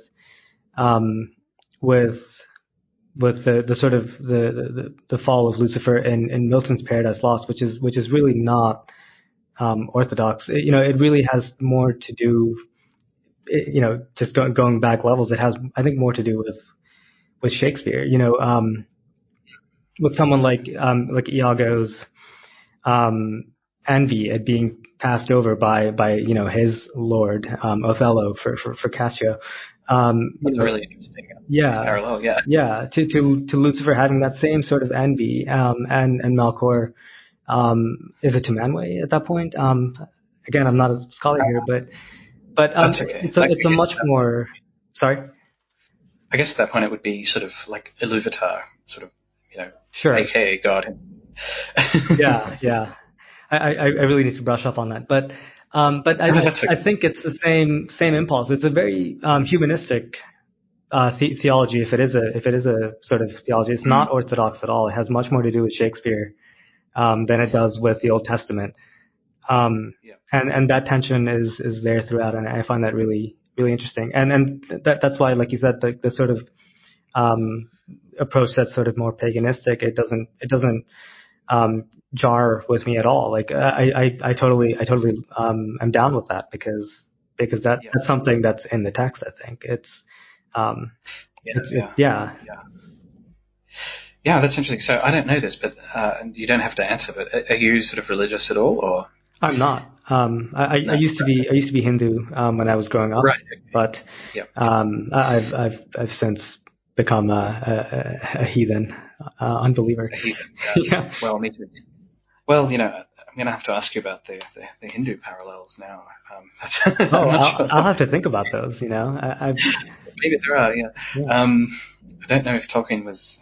Speaker 2: the sort of the fall of Lucifer in Milton's Paradise Lost, which is really not orthodox. It really has more to do, just going back levels. It has, I think, more to do with Shakespeare. With someone like Iago's envy at being passed over by his lord Othello for Cassio.
Speaker 1: That's really interesting. Parallel,
Speaker 2: to Lucifer having that same sort of envy, and Melkor, is it to Manwë at that point? Again, I'm not a scholar here, but
Speaker 1: that's okay.
Speaker 2: It's a much more. Sorry.
Speaker 1: I guess at that point it would be sort of like Iluvatar, sort of,
Speaker 2: sure,
Speaker 1: aka God.
Speaker 2: yeah. I really need to brush up on that, but I think it's the same impulse. It's a very humanistic theology. If it is a sort of theology, it's not orthodox at all. It has much more to do with Shakespeare than it does with the Old Testament. And that tension is there throughout, and I find that really, really interesting. And that's why, like you said, the sort of approach that's sort of more paganistic, it doesn't jar with me at all. Like I totally am down with that because that's something that's in the text. I think
Speaker 1: Yeah, that's interesting. So I don't know this, but you don't have to answer. But are you sort of religious at all, or?
Speaker 2: I'm not. I used to be Hindu when I was growing up,
Speaker 1: right? Okay.
Speaker 2: But I've since become a heathen, unbeliever.
Speaker 1: A heathen. Yeah. Well, me too. Well, I'm going to have to ask you about the Hindu parallels now.
Speaker 2: I'll have to think about those.
Speaker 1: Maybe there are. Yeah. I don't know if Tolkien was.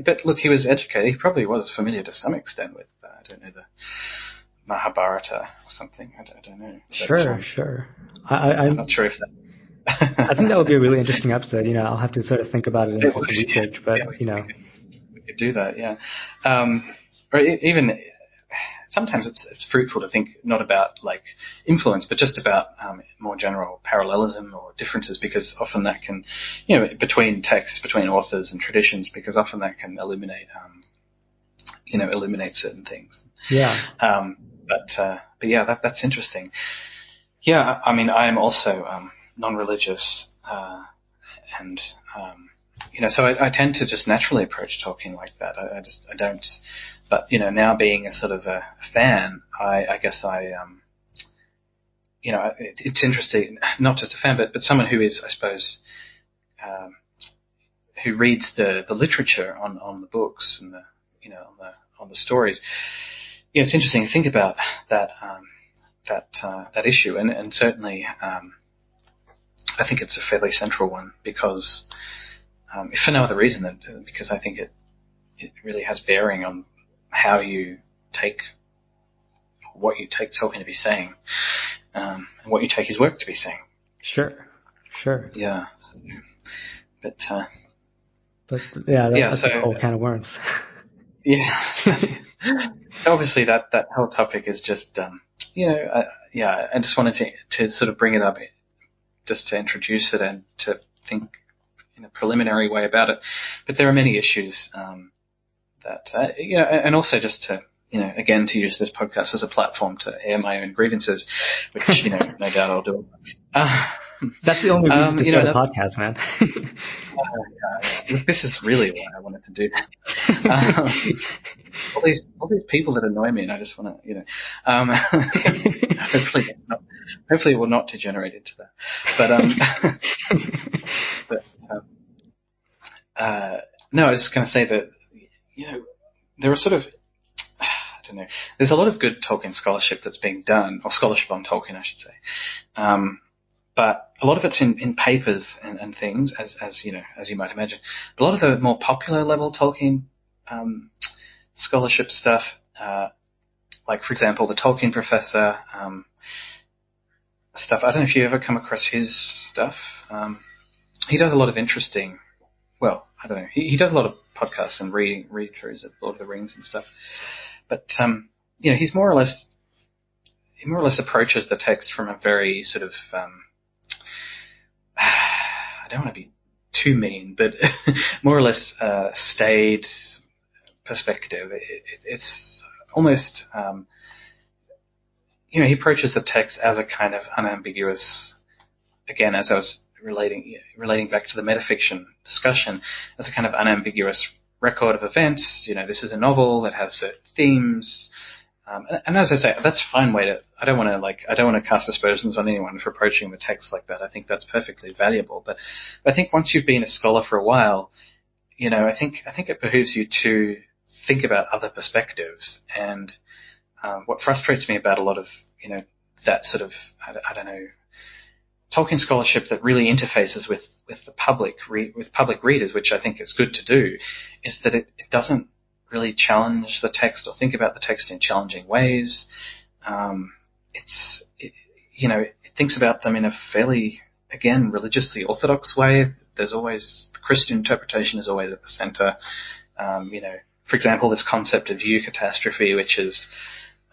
Speaker 1: But look, he was educated. He probably was familiar to some extent with. I don't know, the Mahabharata or something. I don't know.
Speaker 2: Sure.
Speaker 1: I'm not sure if that.
Speaker 2: I think that would be a really interesting episode. I'll have to sort of think about it and do some research. But
Speaker 1: we could do that. Yeah. Or even sometimes it's fruitful to think not about like influence, but just about more general parallelism or differences, because often that can, between texts, between authors and traditions, because often that can illuminate certain things.
Speaker 2: Yeah.
Speaker 1: But yeah, that's interesting. Yeah, I mean, I am also non-religious, and so I tend to just naturally approach Tolkien like that. I don't. But now being a sort of a fan, I guess it's interesting. Not just a fan, but someone who is, I suppose, who reads the literature on the books and on the stories. Yeah, it's interesting to think about that issue, and certainly I think it's a fairly central one because, if for no other reason than because I think it really has bearing on how you take what you take Tolkien to be saying, and what you take his work to be saying.
Speaker 2: Sure.
Speaker 1: Yeah. So, but
Speaker 2: yeah, that's a whole can of worms.
Speaker 1: Yeah. Obviously, that whole topic is just, I just wanted to sort of bring it up, just to introduce it and to think in a preliminary way about it. But there are many issues that, and also just to, again, to use this podcast as a platform to air my own grievances, which, no doubt I'll do.
Speaker 2: That's the only reason to start a podcast, man.
Speaker 1: Look, this is really what I wanted to do. All these people that annoy me, and I just want to, hopefully it will not degenerate into that. But no, I was just going to say that, there are sort of, I don't know, there's a lot of good Tolkien scholarship that's being done, or scholarship on Tolkien, I should say. But a lot of it's in papers and things, as you might imagine. But a lot of the more popular level Tolkien scholarship stuff, like for example the Tolkien Professor stuff. I don't know if you ever come across his stuff. He does a lot of interesting. Well, I don't know. He does a lot of podcasts and read-throughs of Lord of the Rings and stuff. But he's more or less approaches the text from a very sort of I don't want to be too mean, but more or less staid perspective. It's almost he approaches the text as a kind of unambiguous. Again, as I was relating back to the metafiction discussion, as a kind of unambiguous record of events. This is a novel that has certain themes. And as I say, that's a fine way to. I don't want to cast aspersions on anyone for approaching the text like that. I think that's perfectly valuable. But I think once you've been a scholar for a while, I think it behooves you to think about other perspectives. And what frustrates me about a lot of that sort of I don't know Tolkien scholarship that really interfaces with the public with public readers, which I think is good to do, is that it doesn't really challenge the text or think about the text in challenging ways. It thinks about them in a fairly, again, religiously orthodox way. There's always the Christian interpretation is always at the center. For example, this concept of eucatastrophe, which is,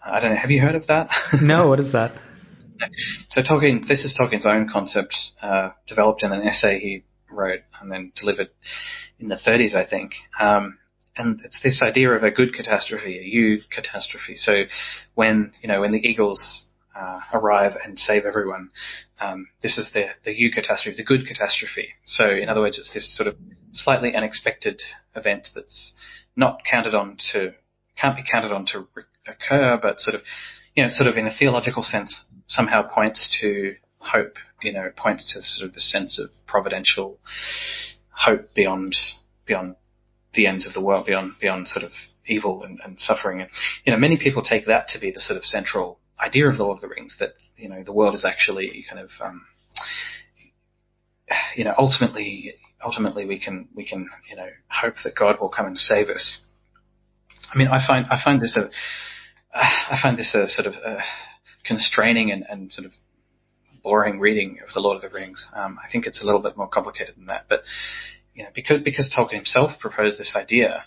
Speaker 1: I don't know, have you heard of that?
Speaker 2: No, what is that?
Speaker 1: So this is Tolkien's own concept, developed in an essay he wrote and then delivered in the 30s, I think. And it's this idea of a good catastrophe, a eucatastrophe. So when the eagles arrive and save everyone, this is the eucatastrophe, the good catastrophe. So in other words, it's this sort of slightly unexpected event that's can't be counted on to occur, but sort of in a theological sense, somehow points to hope. Points to sort of the sense of providential hope beyond the ends of the world, beyond sort of evil and suffering. And many people take that to be the sort of central idea of the Lord of the Rings, that the world is actually kind of ultimately we can hope that God will come and save us. I mean, I find this a sort of constraining and sort of boring reading of the Lord of the Rings. I think it's a little bit more complicated than that, but because Tolkien himself proposed this idea,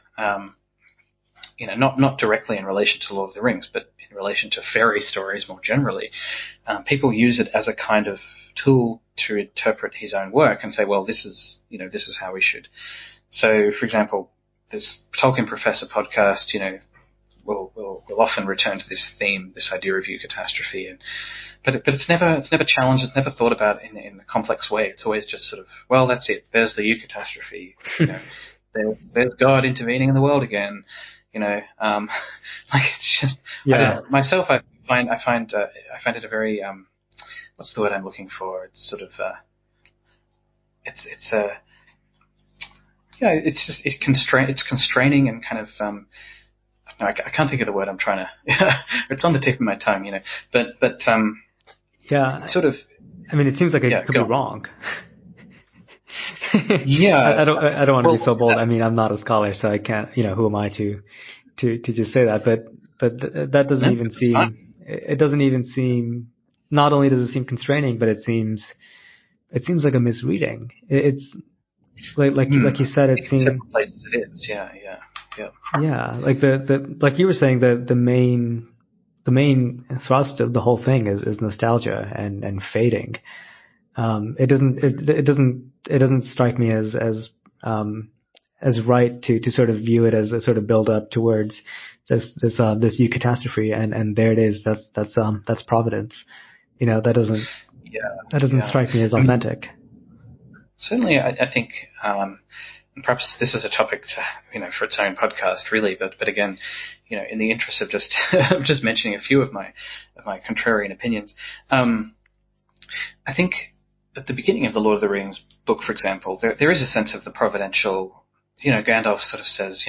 Speaker 1: not directly in relation to Lord of the Rings, but in relation to fairy stories more generally, people use it as a kind of tool to interpret his own work and say, well, this is how we should. So, for example, this Tolkien Professor podcast, will often return to this theme, this idea of eucatastrophe, but it's never challenged, it's never thought about in a complex way. It's always just sort of, well, that's it. There's the eucatastrophe. There's God intervening in the world again. Like it's just, yeah. I don't know. Myself, I find it a very what's the word I'm looking for? It's sort of it's constraining and kind of I can't think of the word I'm trying to. It's on the tip of my tongue, But
Speaker 2: yeah,
Speaker 1: sort of.
Speaker 2: I mean, it seems like it could be wrong.
Speaker 1: Yeah,
Speaker 2: I don't want to be so bold. I mean, I'm not a scholar, so I can't. Who am I to just say that? But that doesn't even seem. Fine. It doesn't even seem. Not only does it seem constraining, but it seems like a misreading. It's like you said. It seems.
Speaker 1: In certain places it is. Yeah.
Speaker 2: Yeah, like like you were saying, the main thrust of the whole thing is nostalgia and fading. It doesn't strike me as right to sort of view it as a sort of build up towards this eucatastrophe and there it is. That's providence. That doesn't strike me as authentic.
Speaker 1: Certainly, I think. Perhaps this is a topic to, for its own podcast, really. But again, in the interest of just mentioning a few of my contrarian opinions, I think at the beginning of the Lord of the Rings book, for example, there is a sense of the providential. Gandalf sort of says,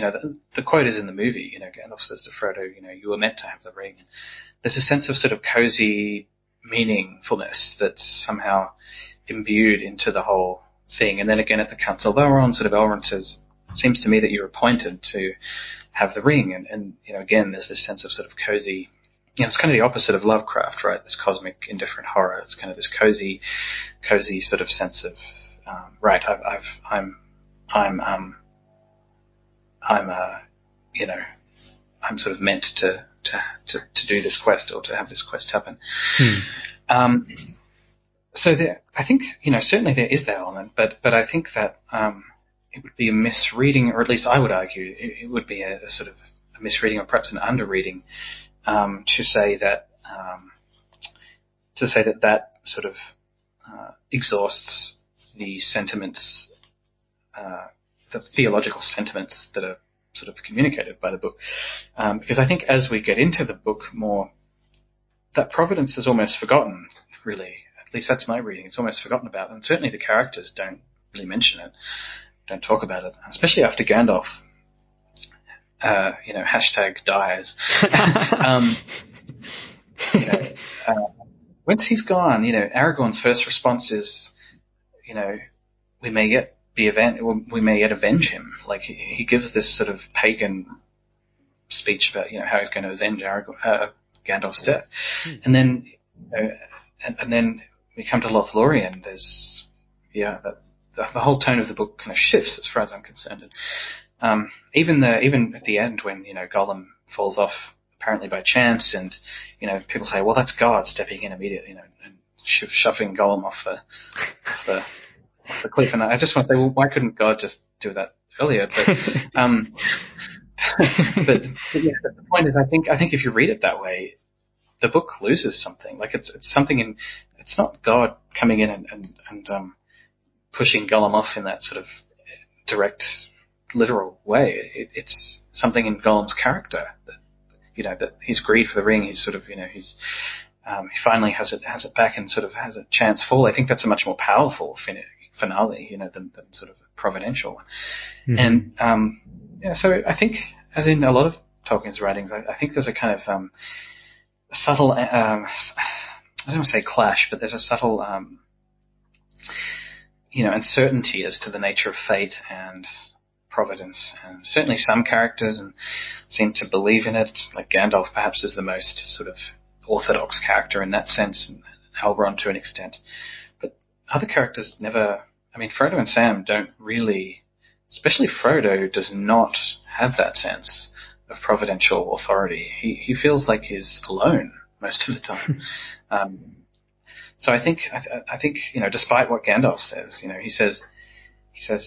Speaker 1: the quote is in the movie. Gandalf says to Frodo, you were meant to have the ring. There's a sense of sort of cozy meaningfulness that's somehow imbued into the whole thing. And then again at the Council of Elrond, Elrond says, it seems to me that you're appointed to have the ring. And again, there's this sense of sort of cozy, it's kind of the opposite of Lovecraft, right? This cosmic indifferent horror. It's kind of this cozy sort of sense of, right, I'm sort of meant to do this quest or to have this quest happen. So I think, certainly there is that element, but I think that it would be a misreading, or at least I would argue it would be a sort of a misreading or perhaps an underreading to say that sort of exhausts the sentiments, the theological sentiments that are sort of communicated by the book. Because I think as we get into the book more, that providence is almost forgotten, really. At least that's my reading. It's almost forgotten about, and certainly the characters don't really mention it, don't talk about it, especially after Gandalf, #dies. Once he's gone, Aragorn's first response is, we may yet avenge him. Like he gives this sort of pagan speech about, how he's going to avenge Gandalf's death, and then, and then. We come to Lothlorien, there's, the whole tone of the book kind of shifts as far as I'm concerned. And, even at the end when, Gollum falls off apparently by chance and, people say, well, that's God stepping in immediately, and shoving Gollum off the off the cliff. And I just want to say, well, why couldn't God just do that earlier? But but yeah, the point is, I think if you read it that way, the book loses something. Like it's something in. It's not God coming in and pushing Gollum off in that sort of direct, literal way. It's something in Gollum's character that that his greed for the ring. He's sort of he's he finally has it back and sort of has a chance fall. I think that's a much more powerful finale, than sort of providential. Mm-hmm. And so I think, as in a lot of Tolkien's writings, I think there's a kind of subtle, I don't want to say clash, but there's a subtle, uncertainty as to the nature of fate and providence. And certainly some characters seem to believe in it, like Gandalf perhaps is the most sort of orthodox character in that sense, and Elrond to an extent. But other characters never, Frodo and Sam don't really, especially Frodo does not have that sense of providential authority. He feels like he's alone most of the time. So I think despite what Gandalf says, he says,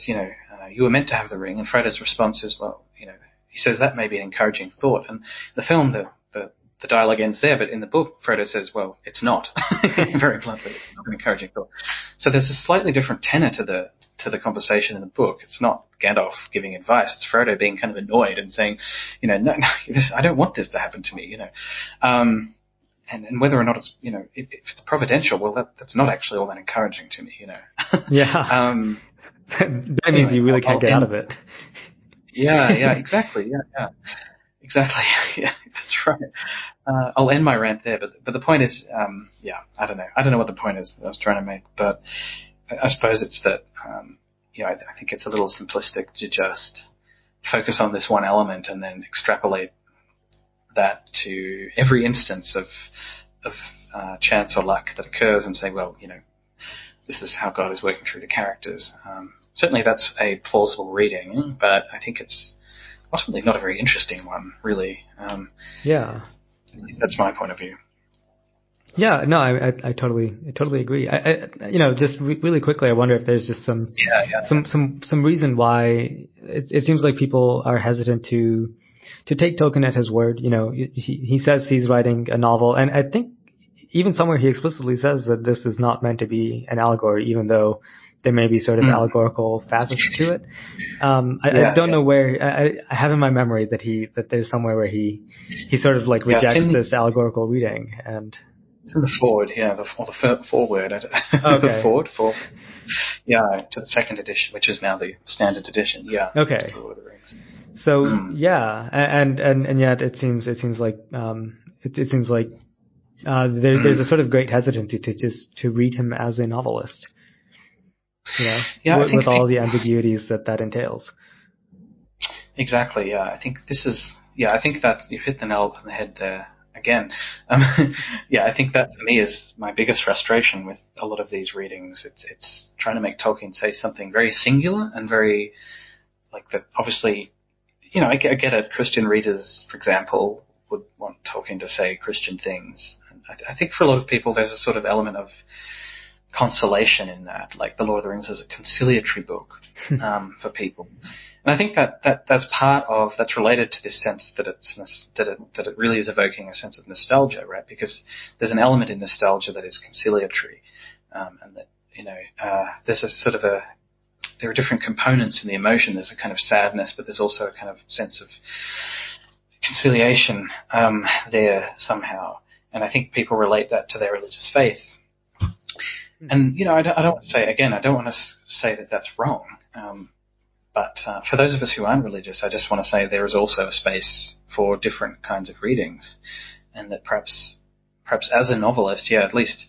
Speaker 1: you were meant to have the ring, and Frodo's response is, well, he says that may be an encouraging thought. And the film, the dialogue ends there, but in the book, Frodo says, well, it's not. Very bluntly, it's not an encouraging thought. So there's a slightly different tenor to the conversation in the book. It's not Gandalf giving advice. It's Frodo being kind of annoyed and saying, no, I don't want this to happen to me, And whether or not it's, if it's providential, well, that's not actually all that encouraging to me,
Speaker 2: Yeah. That means you really can't get out of it.
Speaker 1: Yeah, exactly. Yeah. Exactly. Yeah, that's right. I'll end my rant there, but the point is, I don't know. I don't know what the point is that I was trying to make, but I suppose it's that, I think it's a little simplistic to just focus on this one element and then extrapolate that to every instance of chance or luck that occurs and say, well, this is how God is working through the characters. Certainly that's a plausible reading, but I think it's ultimately not a very interesting one, really.
Speaker 2: Yeah.
Speaker 1: That's my point of view.
Speaker 2: Yeah, no, I totally agree. Just really quickly, I wonder if there's just some reason why it seems like people are hesitant to take Tolkien at his word. He says he's writing a novel, and I think even somewhere he explicitly says that this is not meant to be an allegory, even though there may be sort of allegorical facets to it. I don't know where. I have in my memory that there's somewhere where he sort of like rejects this allegorical reading, and
Speaker 1: it's in the forward, the foreword. Okay. The forward, to the second edition, which is now the standard edition. Yeah.
Speaker 2: Okay. So and yet it seems like there's a sort of great hesitancy to read him as a novelist. With all the ambiguities that entails.
Speaker 1: Exactly. Yeah, I think this is. Yeah, I think that you've hit the nail on the head there again. I think that for me is my biggest frustration with a lot of these readings. It's trying to make Tolkien say something very singular and very like that. Obviously, I get it. Christian readers, for example, would want Tolkien to say Christian things. And I think for a lot of people, there's a sort of element of consolation in that, like The Lord of the Rings is a conciliatory book for people, and I think that's related to this sense that it really is evoking a sense of nostalgia, right? Because there's an element in nostalgia that is conciliatory, and that there's a sort of there are different components in the emotion. There's a kind of sadness, but there's also a kind of sense of conciliation there somehow, and I think people relate that to their religious faith. And, I don't want to say, again, I don't want to say that that's wrong. But for those of us who aren't religious, I just want to say there is also a space for different kinds of readings. And that perhaps as a novelist, at least,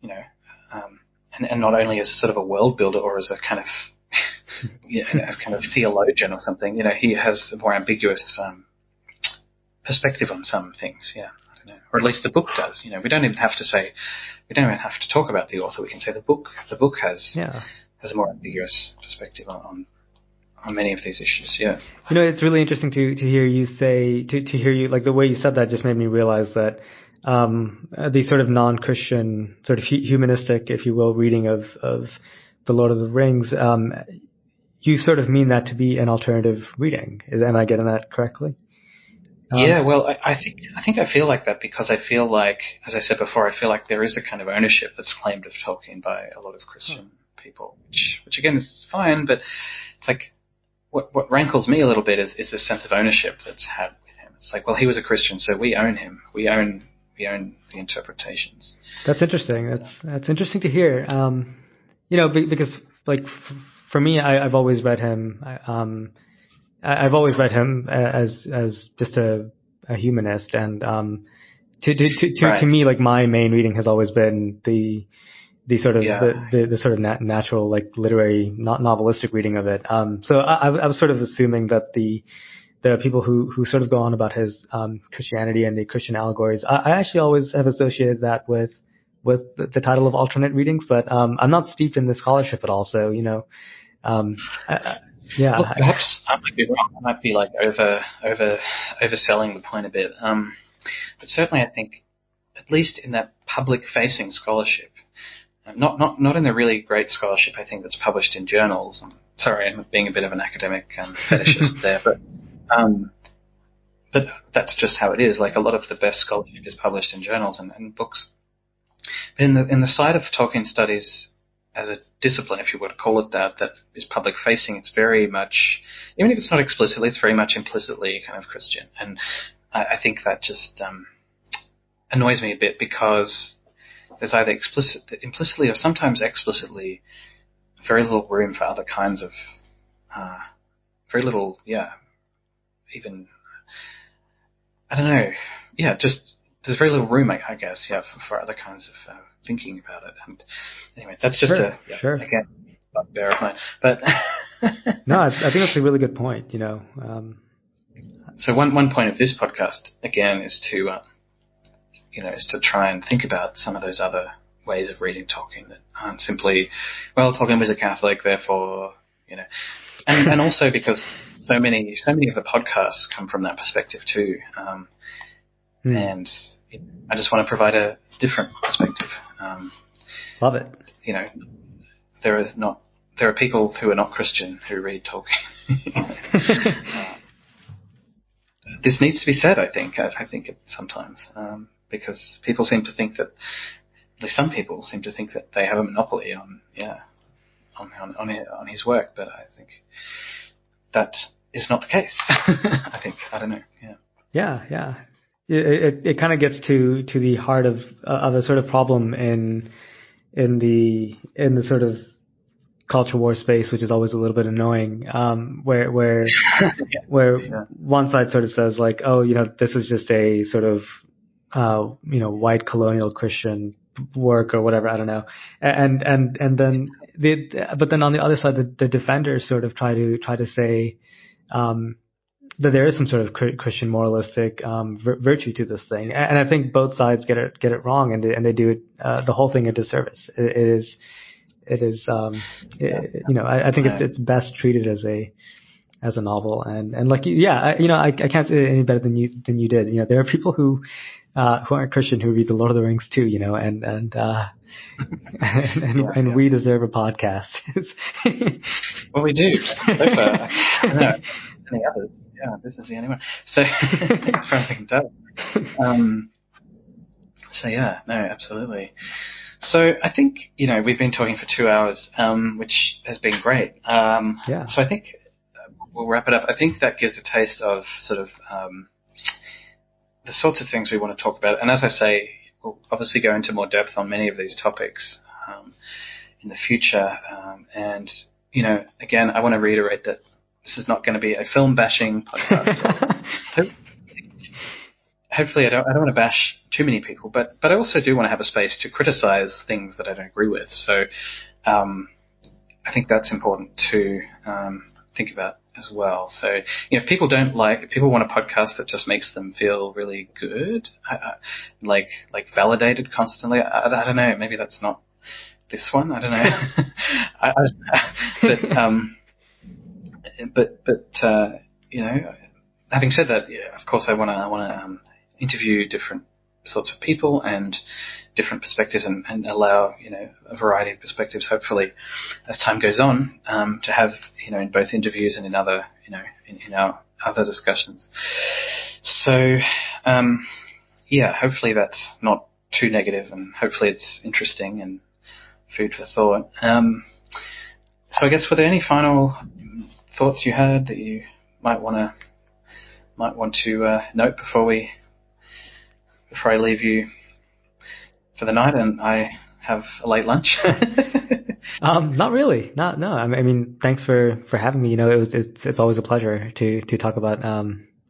Speaker 1: and not only as sort of a world builder or as a kind of, as kind of theologian or something, he has a more ambiguous perspective on some things, or at least the book does. We don't even have to talk about the author. We can say the book has a more ambiguous perspective on many of these issues. Yeah.
Speaker 2: It's really interesting to hear you say to hear you, like the way you said that just made me realize that the sort of non-Christian, sort of humanistic, if you will, reading of the Lord of the Rings, you sort of mean that to be an alternative reading. Am I getting that correctly?
Speaker 1: Yeah, well, I think I feel like that because I feel like, as I said before, I feel like there is a kind of ownership that's claimed of Tolkien by a lot of Christian people, which again is fine, but it's like what rankles me a little bit is this sense of ownership that's had with him. It's like, well, he was a Christian, so we own him. We own the interpretations.
Speaker 2: That's interesting. That's interesting to hear. Because like for me, I've always read him. I've always read him as just a humanist, and to me, like my main reading has always been the sort of the sort of natural, like literary, not novelistic reading of it. So I was sort of assuming that the people who sort of go on about his Christianity and the Christian allegories, I actually always have associated that with the title of alternate readings, but I'm not steeped in the scholarship at all, so yeah.
Speaker 1: Look, perhaps I might be wrong. I might be like overselling the point a bit. But certainly, I think, at least in that public-facing scholarship, not in the really great scholarship, I think, that's published in journals. Sorry, I'm being a bit of an academic fetishist there, but that's just how it is. Like a lot of the best scholarship is published in journals and books. But in the side of Tolkien studies as a discipline, if you were to call it that is public-facing, it's very much, even if it's not explicitly, it's very much implicitly kind of Christian. And I think that just annoys me a bit because there's either implicitly or sometimes explicitly very little room for other kinds of, very little, even, I don't know, just there's very little room, I guess, for other kinds of thinking about it. And anyway, that's just again, bugbear of mine. But
Speaker 2: no, I think that's a really good point.
Speaker 1: So one point of this podcast again is to try and think about some of those other ways of reading Tolkien that aren't simply, well, Tolkien was a Catholic, therefore, and also because so many of the podcasts come from that perspective too. And I just want to provide a different perspective.
Speaker 2: Love it.
Speaker 1: There are people who are not Christian who read Tolkien. This needs to be said, I think. I think it sometimes, because people seem to think that, at least some people seem to think that they have a monopoly on his work, but I think that is not the case. I don't know.
Speaker 2: Yeah. It kind of gets to the heart of a sort of problem in the sort of culture war space, which is always a little bit annoying, where one side sort of says like, oh, this is just a sort of white colonial Christian work or whatever, I don't know, and then but then on the other side, the defenders sort of try to say that there is some sort of Christian moralistic virtue to this thing, and I think both sides get it wrong, and they do it the whole thing a disservice. It is I think it's best treated as a novel, and like I can't say it any better than you did. There are people who aren't Christian who read the Lord of the Rings too, and we deserve a podcast.
Speaker 1: Well, we do. So far, I don't know any others. Yeah, this is the only one. So, as far as I can tell. Absolutely. So I think, we've been talking for 2 hours, which has been great. So I think we'll wrap it up. I think that gives a taste of sort of the sorts of things we want to talk about. And as I say, we'll obviously go into more depth on many of these topics in the future. And, again, I want to reiterate that this is not going to be a film bashing podcast. Hopefully, I don't want to bash too many people, but I also do want to have a space to criticize things that I don't agree with. So I think that's important to think about as well. So if people want a podcast that just makes them feel really good, like validated constantly, I don't know. Maybe that's not this one. I don't know. But having said that, of course, I want to interview different sorts of people and different perspectives, and allow a variety of perspectives. Hopefully, as time goes on, to have in both interviews and in other in our other discussions. So hopefully that's not too negative, and hopefully it's interesting and food for thought. So I guess, were there any final thoughts you had that you might want to note before I leave you for the night and I have a late lunch?
Speaker 2: Not really. No. I mean, thanks for having me. It's always a pleasure to talk about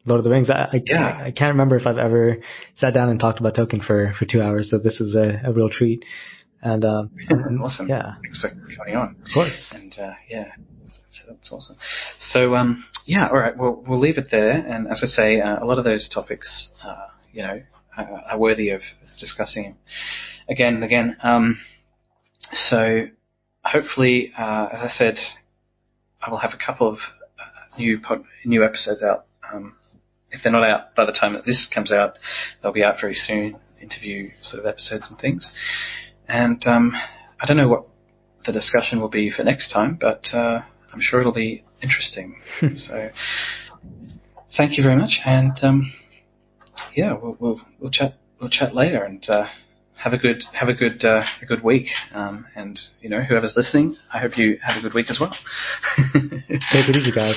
Speaker 2: Lord of the Rings. I can't remember if I've ever sat down and talked about Tolkien for 2 hours, so this is a real treat. And
Speaker 1: awesome.
Speaker 2: Yeah.
Speaker 1: Thanks for coming on.
Speaker 2: Of course.
Speaker 1: And that's awesome. So all right. We'll leave it there. And as I say, a lot of those topics, are worthy of discussing again and again. So hopefully, as I said, I will have a couple of new episodes out. If they're not out by the time that this comes out, they'll be out very soon. Interview sort of episodes and things. And I don't know what the discussion will be for next time, but I'm sure it'll be interesting. So thank you very much, and we'll chat later, and have a good week. And whoever's listening, I hope you have a good week as well.
Speaker 2: Take it easy, guys.